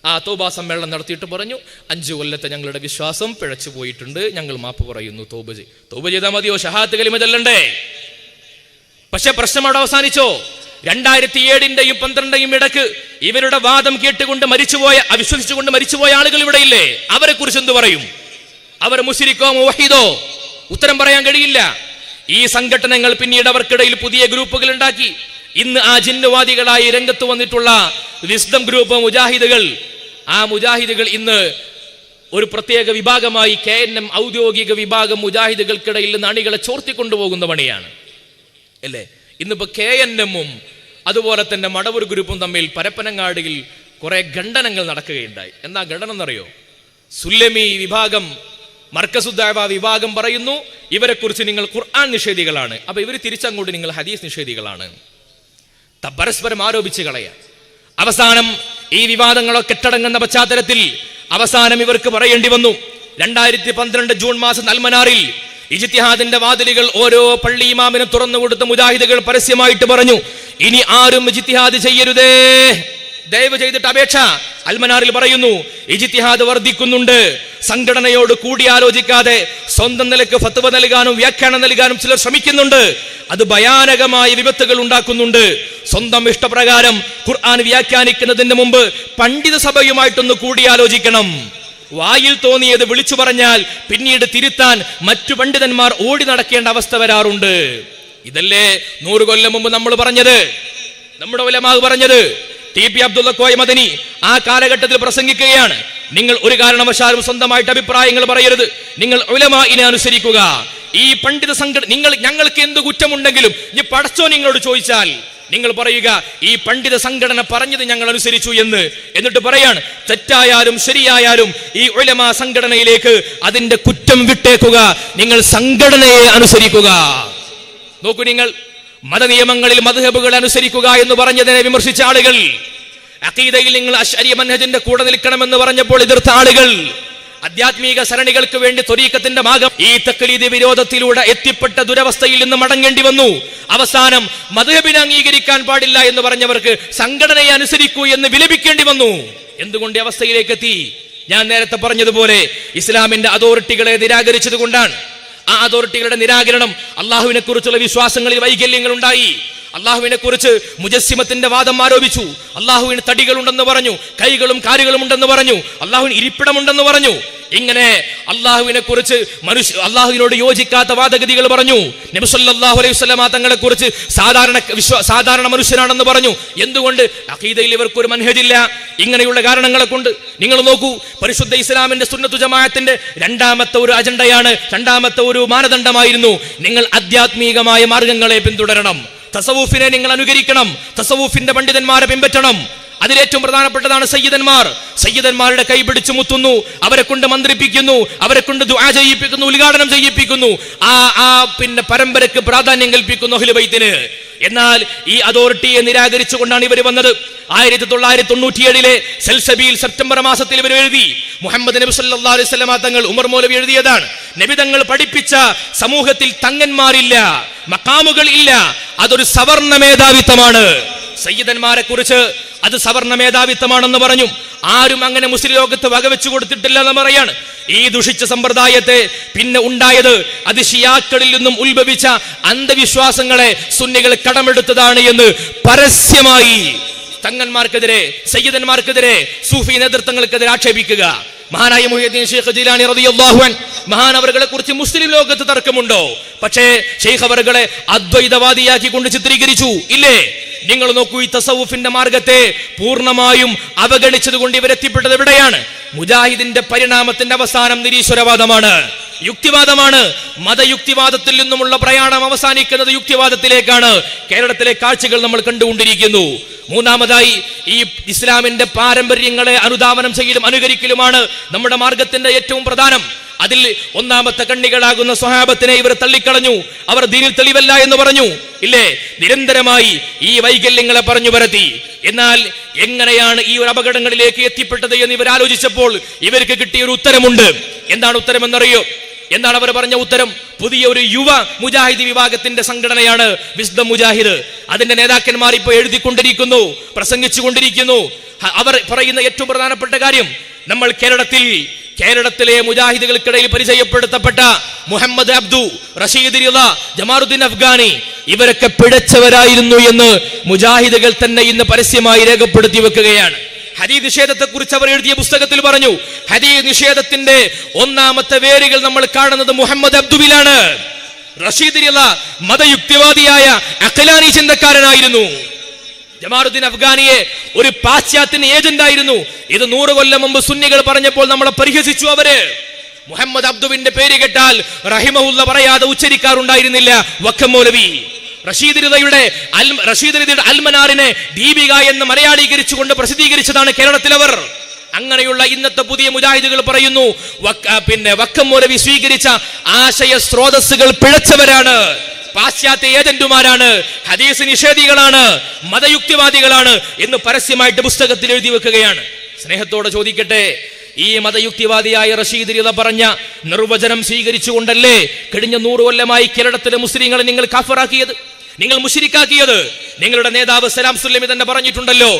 ആ തൗബ സമ്മേളനം നടത്തിയിട്ട് പറഞ്ഞു, 5 കൊല്ലത്തെ ഞങ്ങളുടെ വിശ്വാസം പിഴച്ചു പോയിട്ടുണ്ട്, ഞങ്ങൾ മാപ്പ് പറയുന്നു, തൗബ ചെയ്താൽ മതിയോ? ഷഹാദത്ത് കലിമ ചൊല്ലണ്ടേ? പക്ഷെ പ്രശ്നം അവിടെ അവസാനിച്ചോ? 2007 2012 ഇടക്ക് ഇവരുടെ വാദം കേട്ടുകൊണ്ട് അവിശ്വസിച്ചുകൊണ്ട് മരിച്ചുപോയ ആളുകൾ ഇവിടെ ഇല്ലേ? അവരെ കുറിച്ച് എന്ത് പറയും? അവർ മുശ്രിക്കോ മുവഹിദോ? ഉത്തരം പറയാൻ കഴിയില്ല. ഈ സംഘടനകൾ പിന്നീട് അവർക്കിടയിൽ പുതിയ ഗ്രൂപ്പുകൾ ഉണ്ടാക്കി. ഇന്ന് ആ ജിന്നവാദികളായി രംഗത്ത് വന്നിട്ടുള്ള വിസ്ഡം ഗ്രൂപ്പ് മുജാഹിദുകൾ, ആ മുജാഹിദുകൾ ഇന്ന് ഒരു പ്രത്യേക വിഭാഗമായി KNM ഔദ്യോഗിക വിഭാഗം മുജാഹിദുകൾക്കിടയിൽ നിന്ന് അണികളെ ചോർത്തിക്കൊണ്ടുപോകുന്ന പണിയാണ് അല്ലേ? ഇന്നിപ്പോ KNM-ഉം അതുപോലെ തന്നെ മടവൂർ ഗ്രൂപ്പും തമ്മിൽ പരപ്പനങ്ങാടിയിൽ കുറെ ഖണ്ഡനങ്ങൾ നടക്കുകയുണ്ടായി. എന്താ ഖണ്ഡനം എന്നറിയോ? സുല്ലമി വിഭാഗം, മർക്കസുദ്ദഅവ വിഭാഗം പറയുന്നു ഇവരെ കുറിച്ച് നിങ്ങൾ ഖുർആൻ നിഷേധികളാണ്. അപ്പൊ ഇവർ തിരിച്ചങ്ങോട്ട് നിങ്ങൾ ഹദീസ് നിഷേധികളാണ്. പരസ്പരം ആരോപിച്ച് കളയാം. അവസാനം ഈ വിവാദങ്ങളൊക്കെ കെട്ടടങ്ങുന്ന പശ്ചാത്തലത്തിൽ അവസാനം ഇവർക്ക് പറയേണ്ടി വന്നു. 2012 ജൂൺ മാസം അൽമനാറിൽ ഇജ്തിഹാദിന്റെ വാതിലുകൾ ഓരോ പള്ളി ഇമാമിനും തുറന്നു കൊടുത്ത മുജാഹിദുകൾ പരസ്യമായിട്ട് പറഞ്ഞു, ഇനി ആരും ഇജ്തിഹാദ് ചെയ്യരുതേ, ദയവ് ചെയ്തിട്ട് അപേക്ഷ. അൽമനാറിൽ പറയുന്നു, ഇജ്തിഹാദ് വർദ്ധിക്കുന്നുണ്ട്, സംഘടനയോട് കൂടിയാലോചിക്കാതെ സ്വന്തം നിലക്ക് ഫത്വ നൽകാനും വ്യാഖ്യാനം നൽകാനും ചിലർ ശ്രമിക്കുന്നുണ്ട്. അത് ഭയാനകമായ വിപത്തുകൾ ഉണ്ടാക്കുന്നുണ്ട്. സ്വന്തം ഇഷ്ടപ്രകാരം ഖുർആൻ വ്യാഖ്യാനിക്കുന്നതിന് മുമ്പ് പണ്ഡിത സഭയുമായിട്ടൊന്ന് കൂടിയാലോചിക്കണം. വായിൽ തോന്നിയത് വിളിച്ചു പറഞ്ഞാൽ പിന്നീട് തിരുത്താൻ മറ്റു പണ്ഡിതന്മാർ ഓടി നടക്കേണ്ട അവസ്ഥ വരാറുണ്ട്. ഇതല്ലേ 100 കൊല്ലം മുമ്പ് നമ്മൾ പറഞ്ഞത്, നമ്മുടെ ഉലമാ പറഞ്ഞത്. TP അബ്ദുള്ള കോയ മദനി ആ കാലഘട്ടത്തിൽ പ്രസംഗിക്കുകയാണ്, നിങ്ങൾ ഒരു കാരണവശാലും സ്വന്തമായിട്ട് അഭിപ്രായങ്ങൾ പറയരുത്, നിങ്ങൾ ഉലമാഇനെ അനുസരിക്കുക. ഈ പണ്ഡിത സംഘടന ഞങ്ങൾക്ക് എന്ത് കുറ്റമുണ്ടെങ്കിലും ഇനി പടച്ചോ നിങ്ങളോട് ചോദിച്ചാൽ നിങ്ങൾ പറയുക ഈ പണ്ഡിത സംഘടന പറഞ്ഞത് ഞങ്ങൾ അനുസരിച്ചു എന്ന്. എന്നിട്ട് പറയാണ്, തെറ്റായാലും ശരിയായാലും ഈ ഉലമാ സംഘടനയിലേക്ക് അതിന്റെ കുറ്റം വിട്ടേക്കുക, നിങ്ങൾ സംഘടനയെ അനുസരിക്കുക. നോക്കൂ, നിങ്ങൾ മതനിയമങ്ങളിൽ മദ്ഹബുകൾ അനുസരിക്കുക എന്ന് പറഞ്ഞതിനെ വിമർശിച്ച ആളുകൾ, അഖീദയിൽ നിങ്ങൾ അശ്അരി മൻഹജിന്റെ കൂടെ നിൽക്കണമെന്ന് പറഞ്ഞപ്പോൾ എതിർത്ത ആളുകൾ, ആധ്യാത്മിക സരണികൾക്ക് വേണ്ടി ത്വരീഖത്തിന്റെ ഭാഗം ഈ തഖ്ലീദ് വിരോധത്തിലൂടെ എത്തിപ്പെട്ട ദുരവസ്ഥയിൽ നിന്ന് മടങ്ങേണ്ടി വന്നു. അവസാനം മദ്ഹബിനെ അംഗീകരിക്കാൻ പാടില്ല എന്ന് പറഞ്ഞവർക്ക് സംഘടനയെ അനുസരിക്കൂ എന്ന് വിലപിക്കേണ്ടി വന്നു. എന്തുകൊണ്ട് ഈ അവസ്ഥയിലേക്ക് എത്തി? ഞാൻ നേരത്തെ പറഞ്ഞതുപോലെ ഇസ്ലാമിന്റെ അതോറിറ്റികളെ നിരാകരിച്ചത് കൊണ്ടാണ്. ആ അതോറിറ്റികളുടെ നിരാകരണം അള്ളാഹുവിനെ കുറിച്ചുള്ള വിശ്വാസങ്ങളിൽ വൈകല്യങ്ങൾ ഉണ്ടായി. അള്ളാഹുവിനെ കുറിച്ച് മുജസ്സിമത്തിന്റെ വാദം ആരോപിച്ചു. അള്ളാഹുവിന് തടികളുണ്ടെന്ന് പറഞ്ഞു, കൈകളും കാലുകളും ഉണ്ടെന്ന് പറഞ്ഞു, അള്ളാഹുവിന് ഇരിപ്പിടമുണ്ടെന്ന് പറഞ്ഞു. ഇങ്ങനെ അള്ളാഹുവിനെ കുറിച്ച് അള്ളാഹുവിനോട് യോജിക്കാത്ത വാദഗതികൾ പറഞ്ഞു. നബി സല്ലല്ലാഹു അലൈഹി വസല്ലമ തങ്ങളെ കുറിച്ച് സാധാരണ മനുഷ്യനാണെന്ന് പറഞ്ഞു. എന്തുകൊണ്ട്? അഖീദയിൽ ഇവർക്കൊരു മൻഹജില്ല. ഇങ്ങനെയുള്ള കാരണങ്ങളെ കൊണ്ട് നിങ്ങൾ നോക്കൂ, പരിശുദ്ധ ഇസ്ലാമിന്റെ സുന്നത്തു ജമാഅത്തിന്റെ രണ്ടാമത്തെ ഒരു അജണ്ടയാണ്, രണ്ടാമത്തെ ഒരു മാനദണ്ഡമായിരുന്നു, നിങ്ങൾ ആധ്യാത്മികമായ മാർഗങ്ങളെ പിന്തുടരണം, തസവൂഫിനെ നിങ്ങൾ അനുകരിക്കണം, തസവൂഫിന്റെ പണ്ഡിതന്മാരെ പിൻപറ്റണം. അതിലേറ്റവും പ്രധാനപ്പെട്ടതാണ് സയ്യിദന്മാരുടെ കൈ പിടിച്ചു മുത്തുന്നു, അവരെ കൊണ്ട് മന്ത്രിപ്പിക്കുന്നു, അവരെ കൊണ്ട് ദുആ ചെയ്യിപ്പിക്കുന്നു, ഉദ്ഘാടനം ചെയ്യിപ്പിക്കുന്നു. പിന്നെ പരമ്പരക്ക് പ്രാധാന്യം കൽപ്പിക്കുന്നു അഹ്ലു ബൈത്തിന്. എന്നാൽ ഈ അതോറിറ്റിയെ നിരാകരിച്ചുകൊണ്ടാണ് ഇവർ വന്നത്. 1997 സൽസബീൽ സെപ്റ്റംബർ മാസത്തിൽ ഇവർ എഴുതി, മുഹമ്മദ് നബി സല്ലല്ലാഹു അലൈഹി വസല്ലമ തങ്ങൾ, ഉമർ മൗലവി എഴുതിയതാണ്, നബി തങ്ങൾ പഠിപ്പിച്ച സമൂഹത്തിൽ തങ്ങന്മാരില്ല, മഖാമുകൾ ഇല്ല, അതൊരു സവർണ മേധാവിത്വമാണ്. സയ്യിദന്മാരെ കുറിച്ച് അത് സവർണ മേധാവിത്വമാണെന്ന് പറഞ്ഞു. ആരും അങ്ങനെ മുസ്ലിം ലോകത്ത് വകവെച്ചു കൊടുത്തിട്ടില്ല എന്ന് പറയാണ്. ഈ ദുഷിച്ച സമ്പ്രദായത്തെ പിന്നെ ഉണ്ടായത് അത് ഷിയാക്കളിൽ നിന്നും ഉത്ഭവിച്ച അന്ധവിശ്വാസങ്ങളെ സുന്നികൾ കടമെടുത്തതാണ് എന്ന് പരസ്യമായി തങ്ങന്മാർക്കെതിരെ, സയ്യിദന്മാർക്കെതിരെ, സൂഫി നേതൃത്വങ്ങൾക്കെതിരെ ആക്ഷേപിക്കുക. മഹാനായ മുഹ്യിദ്ദീൻ ശൈഖ് ജീലാനി റളിയല്ലാഹു അൻഹു, മഹാൻ അവരുടെ കുറിച്ച് മുസ്ലിം ലോകത്ത് തർക്കമുണ്ടോ? പക്ഷേ ശൈഖ് അവരുടെ അദ്വൈതവാദിയാക്കി കൊണ്ട് ചിത്രീകരിച്ചു ഇല്ലേ? നിങ്ങൾ നോക്കൂ, ഈ തസവുഫിന്റെ മാർഗത്തെ പൂർണ്ണമായും അവഗണിച്ചത് കൊണ്ട് ഇവരെത്തിപ്പെട്ടത് എവിടെയാണ്? മുജാഹിദിന്റെ പരിണാമത്തിന്റെ അവസാനം നിരീശ്വരവാദമാണ്, യുക്തിവാദമാണ്. മതയുക്തിവാദത്തിൽ നിന്നുമുള്ള പ്രയാണം അവസാനിക്കുന്നത് യുക്തിവാദത്തിലേക്കാണ്. കേരളത്തിലെ കാഴ്ചകൾ നമ്മൾ കണ്ടുകൊണ്ടിരിക്കുന്നു. മൂന്നാമതായി, ഈ ഇസ്ലാമിന്റെ പാരമ്പര്യങ്ങളെ അനുധാവനം ചെയ്യലും അനുകരിക്കലുമാണ് നമ്മുടെ മാർഗത്തിന്റെ ഏറ്റവും പ്രധാനം. അതിൽ ഒന്നാമത്തെ കണ്ണികളാകുന്ന സ്വഹാബത്തിനെ ഇവർ തള്ളിക്കളഞ്ഞു. അവർ ദീനിൽ തെളിവല്ല എന്ന് പറഞ്ഞു, ഇല്ലേ? നിരന്തരമായി ഈ വൈകല്യങ്ങളെ പറഞ്ഞു പരത്തി. എന്നാൽ എങ്ങനെയാണ് ഈ ഒരു അപകടങ്ങളിലേക്ക് എത്തിപ്പെട്ടത് എന്ന് ഇവർ ആലോചിച്ചപ്പോൾ ഇവർക്ക് കിട്ടിയ ഒരു ഉത്തരമുണ്ട്. എന്താണ് ഉത്തരം എന്നറിയോ? എന്താണ് അവർ പറഞ്ഞ ഉത്തരം? പുതിയ ഒരു യുവ മുജാഹിദ് വിഭാഗത്തിന്റെ സംഘടനയാണ് വിസ്ഡം മുജാഹിദ്. അതിന്റെ നേതാക്കന്മാർ ഇപ്പോൾ എഴുതിക്കൊണ്ടിരിക്കുന്നു, പ്രസംഗിച്ചുകൊണ്ടിരിക്കുന്നു. അവർ പറയുന്ന ഏറ്റവും പ്രധാനപ്പെട്ട കാര്യം, നമ്മൾ കേരളത്തിലെ മുജാഹിദുകൾക്കിടയിൽ പരിചയപ്പെടുത്തപ്പെട്ട മുഹമ്മദ് അബ്ദു, റഷീദ് റിള, ജമാലുദ്ദീൻ അഫ്ഗാനി, ഇവരൊക്കെ പിഴച്ചവരായിരുന്നു എന്ന് മുജാഹിദുകൾ തന്നെ ഇന്ന് പരസ്യമായി രേഖപ്പെടുത്തി വെക്കുകയാണ്. ഹദീസ് നിഷേധത്തെ കുറിച്ച് അവർ എഴുതിയ പുസ്തകത്തിൽ പറഞ്ഞു, ഹദീസ് നിഷേധത്തിന്റെ ഒന്നാമത്തെ വേരുകൾ നമ്മൾ കാണുന്നത് മുഹമ്മദ് അബ്ദുവിലാണ്. റഷീദ് റിള മതയുക്തിവാദിയായ അഖ്ലാനി ചിന്തക്കാരനായിരുന്നു. ജമാലുദ്ദീൻ അഫ്ഗാനിയെ ഒരു പാശ്ചാത്യൻ ഏജന്റ് ആയിരുന്നു. ഇത് 100 കൊല്ലം മുമ്പ് സുന്നികൾ പറഞ്ഞപ്പോൾ നമ്മളെ പരിഹസിച്ചു അവര്. മുഹമ്മദ് അബ്ദുവിന്റെ പേര് കേട്ടാൽ റഹിമഹുല്ല പറയാതെ ഉച്ചരിക്കാറുണ്ടായിരുന്നില്ല വക്കം മൗലവി. റഷീദ് റിളയുടെ അൽമനാറിനെ ദീപിക എന്ന് മലയാളീകരിച്ചുകൊണ്ട് പ്രസിദ്ധീകരിച്ചതാണ് കേരളത്തിലവർ. അങ്ങനെയുള്ള ഇന്നത്തെ പുതിയ മുജാഹിദുകൾ പറയുന്നു, വക്കം മൗലവി സ്വീകരിച്ച ആശയ സ്രോതസ്സുകൾ പിഴച്ചവരാണ്, പാശ്ചാത്യ ഏജന്റുമാരാണ്, ഹദീസ് നിഷേധികളാണ്, മതയുക്തിവാദികളാണ് എന്ന് പരസ്യമായിട്ട് പുസ്തകത്തിൽ എഴുതി വെക്കുകയാണ്. സ്നേഹത്തോടെ ചോദിക്കട്ടെ, ഈ മതയുക്തിവാദിയായ റഷീദ് റിള പറഞ്ഞ നിർവചനം സ്വീകരിച്ചുകൊണ്ടല്ലേ കഴിഞ്ഞ 100 കൊല്ലമായി കേരളത്തിലെ മുസ്ലിങ്ങളെ നിങ്ങൾ കാഫിറാക്കിയത്, നിങ്ങൾ മുശ്രിക്കാക്കിയത്? നിങ്ങളുടെ നേതാവ് സലാം സുല്ലമി തന്നെ പറഞ്ഞിട്ടുണ്ടല്ലോ,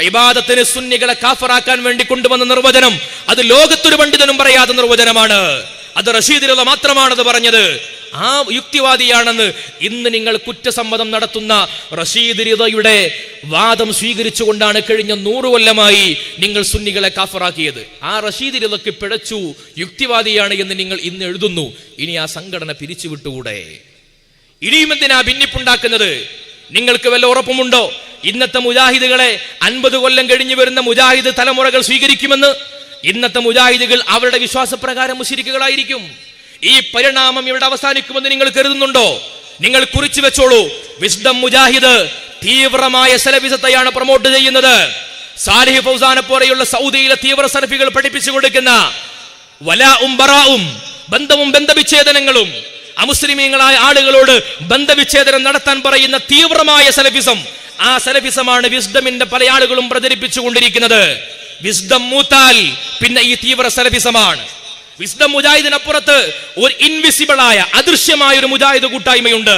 ഇബാദത്തിന് സുന്നികളെ കാഫിറാക്കാൻ വേണ്ടി കൊണ്ടുവന്ന നിർവചനം അത് ലോകത്തൊരു പണ്ഡിതനും പറയാത്ത നിർവചനമാണ്. അത് റഷീദ് റിള മാത്രമാണത് പറഞ്ഞത്. ആ യുക്തിവാദിയാണെന്ന് ഇന്ന് നിങ്ങൾ കുറ്റസമ്മതം നടത്തുന്ന റഷീദ് റിളയുടെ വാദം സ്വീകരിച്ചുകൊണ്ടാണ് കഴിഞ്ഞ 100 കൊല്ലമായി നിങ്ങൾ സുന്നികളെ കാഫിറാക്കിയത്. ആ റഷീദ് റിളക്ക് പിഴച്ചു, യുക്തിവാദിയാണ് എന്ന് നിങ്ങൾ ഇന്ന് എഴുതുന്നു. ഇനി ആ സംഘടന പിരിച്ചുവിട്ടുകൂടെ? ഇനിയും എന്തിനാ ഭിന്നിപ്പുണ്ടാക്കുന്നത്? നിങ്ങൾക്ക് വല്ല ഉറപ്പുമുണ്ടോ ഇന്നത്തെ മുജാഹിദുകളെ 50 കൊല്ലം കഴിഞ്ഞു വരുന്ന മുജാഹിദ് തലമുറകൾ സ്വീകരിക്കുമെന്ന്? ഇന്നത്തെ മുജാഹിദുകൾ അവരുടെ വിശ്വാസപ്രകാരം മുശ്രിക്കുകളായിരിക്കും. ഈ പരിണാമം ഇവിടെ അവസാനിക്കുമെന്ന് നിങ്ങൾ കരുതുന്നുണ്ടോ? നിങ്ങൾ കുറിച്ചു വെച്ചോളൂ, വിസ്ഡം മുജാഹിദ് തീവ്രമായ സലഫിസത്തെയാണ് പ്രൊമോട്ട് ചെയ്യുന്നത്. സാലിഹ് ഫൗസാനെ പോലെയുള്ള സൗദിയിലെ തീവ്ര സലഫികൾ പഠിപ്പിച്ചു കൊടുക്കുന്ന വലാഉം ബറാഉം, ബന്ധവും ബന്ധവിച്ഛേദനങ്ങളും, അമുസ്ലിമീങ്ങളായ ആളുകളോട് ബന്ധവിച്ഛേദനം നടത്താൻ പറയുന്ന തീവ്രമായ സലഫിസം, ആ സലഫിസമാണ് വിസ്ഡമിന്റെ പല ആളുകളും പ്രചരിപ്പിച്ചുകൊണ്ടിരിക്കുന്നത്. വിസ്ഡം മൂത്താൽ പിന്നെ ഈ തീവ്ര സലഫിസമാണ്. വിസ്ഡം മുജാഹിദിനപ്പുറത്ത് ഒരു ഇൻവിസിബിളായ, അദൃശ്യമായ ഒരു മുജാഹിദ് കൂട്ടായ്മയുണ്ട്.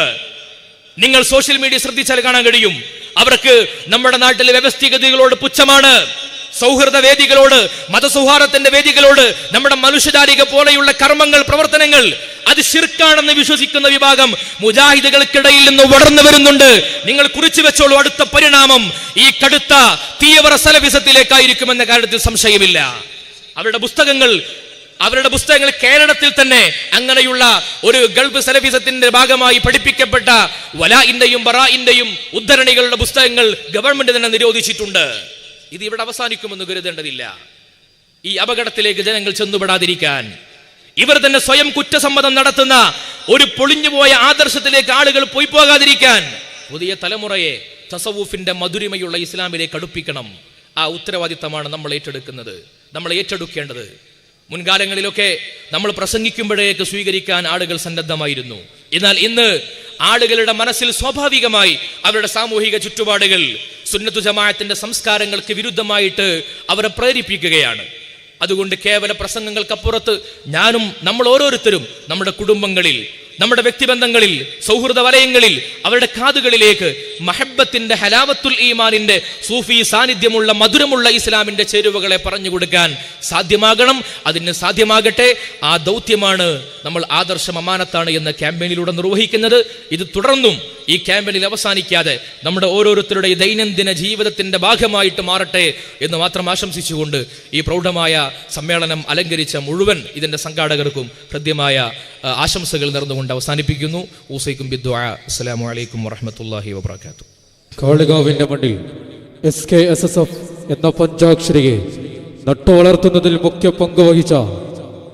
നിങ്ങൾ സോഷ്യൽ മീഡിയ ശ്രദ്ധിച്ചാൽ കാണാൻ കഴിയും. അവർക്ക് നമ്മുടെ നാട്ടിലെ വ്യവസ്ഥിതികളോട് പുച്ഛമാണ്. സൗഹൃദ വേദികളോട്, മതസൗഹാർദ്ദത്തിന്റെ വേദികളോട്, നമ്മുടെ മനുഷ്യജാലിക പോലെയുള്ള കർമ്മങ്ങൾ, പ്രവർത്തനങ്ങൾ അത് ശിർക്കാണെന്ന് വിശ്വസിക്കുന്ന വിഭാഗം മുജാഹിദുകൾക്കിടയിൽ നിന്ന് വളർന്നു വരുന്നുണ്ട്. നിങ്ങൾ കുറിച്ചു വെച്ചോളൂ, അടുത്ത പരിണാമം ഈ കടുത്ത തീവ്ര സലഫിസത്തിലേക്കായിരിക്കുമെന്ന കാര്യത്തിൽ സംശയമില്ല. അവരുടെ പുസ്തകങ്ങൾ കേരളത്തിൽ തന്നെ അങ്ങനെയുള്ള ഒരു ഗൾഫ് സലഫിസത്തിന്റെ ഭാഗമായി പഠിപ്പിക്കപ്പെട്ട വലാഇന്റെയും ബറാഇന്റെയും ഉദ്ധരണികളുടെ പുസ്തകങ്ങൾ ഗവൺമെന്റ് തന്നെ നിരോധിച്ചിട്ടുണ്ട്. ഇത് ഇവിടെ അവസാനിക്കുമെന്ന് കരുതേണ്ടതില്ല. ഈ അപകടത്തിലേക്ക് ജനങ്ങൾ ചെന്നുപെടാതിരിക്കാൻ ഇവർ തന്നെ സ്വയം കുറ്റസമ്മതം നടത്തുന്ന ഒരു പൊളിഞ്ഞുപോയ ആദർശത്തിലേക്ക് ആളുകൾ പോയി പോകാതിരിക്കാൻ പുതിയ തലമുറയെ തസവൂഫിന്റെ മധുരിമയുള്ള ഇസ്ലാമിലേക്ക് അടുപ്പിക്കണം. ആ ഉത്തരവാദിത്തമാണ് നമ്മൾ ഏറ്റെടുക്കേണ്ടത്. മുൻകാലങ്ങളിലൊക്കെ നമ്മൾ പ്രസംഗിക്കുമ്പോഴേക്ക് സ്വീകരിക്കാൻ ആളുകൾ സന്നദ്ധമായിരുന്നു. എന്നാൽ ഇന്ന് ആളുകളുടെ മനസ്സിൽ സ്വാഭാവികമായി അവരുടെ സാമൂഹിക ചുറ്റുപാടുകൾ സുന്നത്തു ജമാഅത്തിന്റെ സംസ്കാരങ്ങൾക്ക് വിരുദ്ധമായിട്ട് അവരെ പ്രേരിപ്പിക്കുകയാണ്. അതുകൊണ്ട് കേവല പ്രസംഗങ്ങൾക്കപ്പുറത്ത് നമ്മൾ ഓരോരുത്തരും നമ്മുടെ കുടുംബങ്ങളിൽ, നമ്മുടെ വ്യക്തിബന്ധങ്ങളിൽ, സൗഹൃദ വലയങ്ങളിൽ അവരുടെ കാതുകളിലേക്ക് മഹബ്ബത്തിന്റെ ഹലാവത്തുൽ ഈമാനിന്റെ സൂഫി സാന്നിധ്യമുള്ള മധുരമുള്ള ഇസ്ലാമിന്റെ ചേരുവകളെ പറഞ്ഞു കൊടുക്കാൻ സാധ്യമാകണം. അതിന് സാധ്യമാകട്ടെ. ആ ദൗത്യമാണ് നമ്മൾ ആദർശം അമാനത്താണ് എന്ന ക്യാമ്പയിനിലൂടെ നിർവഹിക്കുന്നത്. ഇത് തുടർന്നും ഈ ക്യാമ്പയിനിൽ അവസാനിക്കാതെ നമ്മുടെ ഓരോരുത്തരുടെ ദൈനംദിന ജീവിതത്തിന്റെ ഭാഗമായിട്ട് മാറട്ടെ എന്ന് മാത്രം ആശംസിച്ചുകൊണ്ട് ഈ പ്രൗഢമായ സമ്മേളനം അലങ്കരിച്ച മുഴുവൻ ഇതിന്റെ സംഘാടകർക്കും ഹൃദ്യമായ ആശംസകൾ നേർന്നുകൊണ്ട് അവസാനിപ്പിക്കുന്നു. ഊസൈക്കും ബിദ്ദുആ. അസ്സലാമു അലൈക്കും വറഹ്മത്തുള്ളാഹി വബറകാതുഹു. കാളികാവിന്റെ മണ്ണിൽ SKSSF എന്ന പഞ്ചാക്ഷരിയെ നട്ടുവളർത്തുന്നതിൽ മുഖ്യ പങ്ക് വഹിച്ച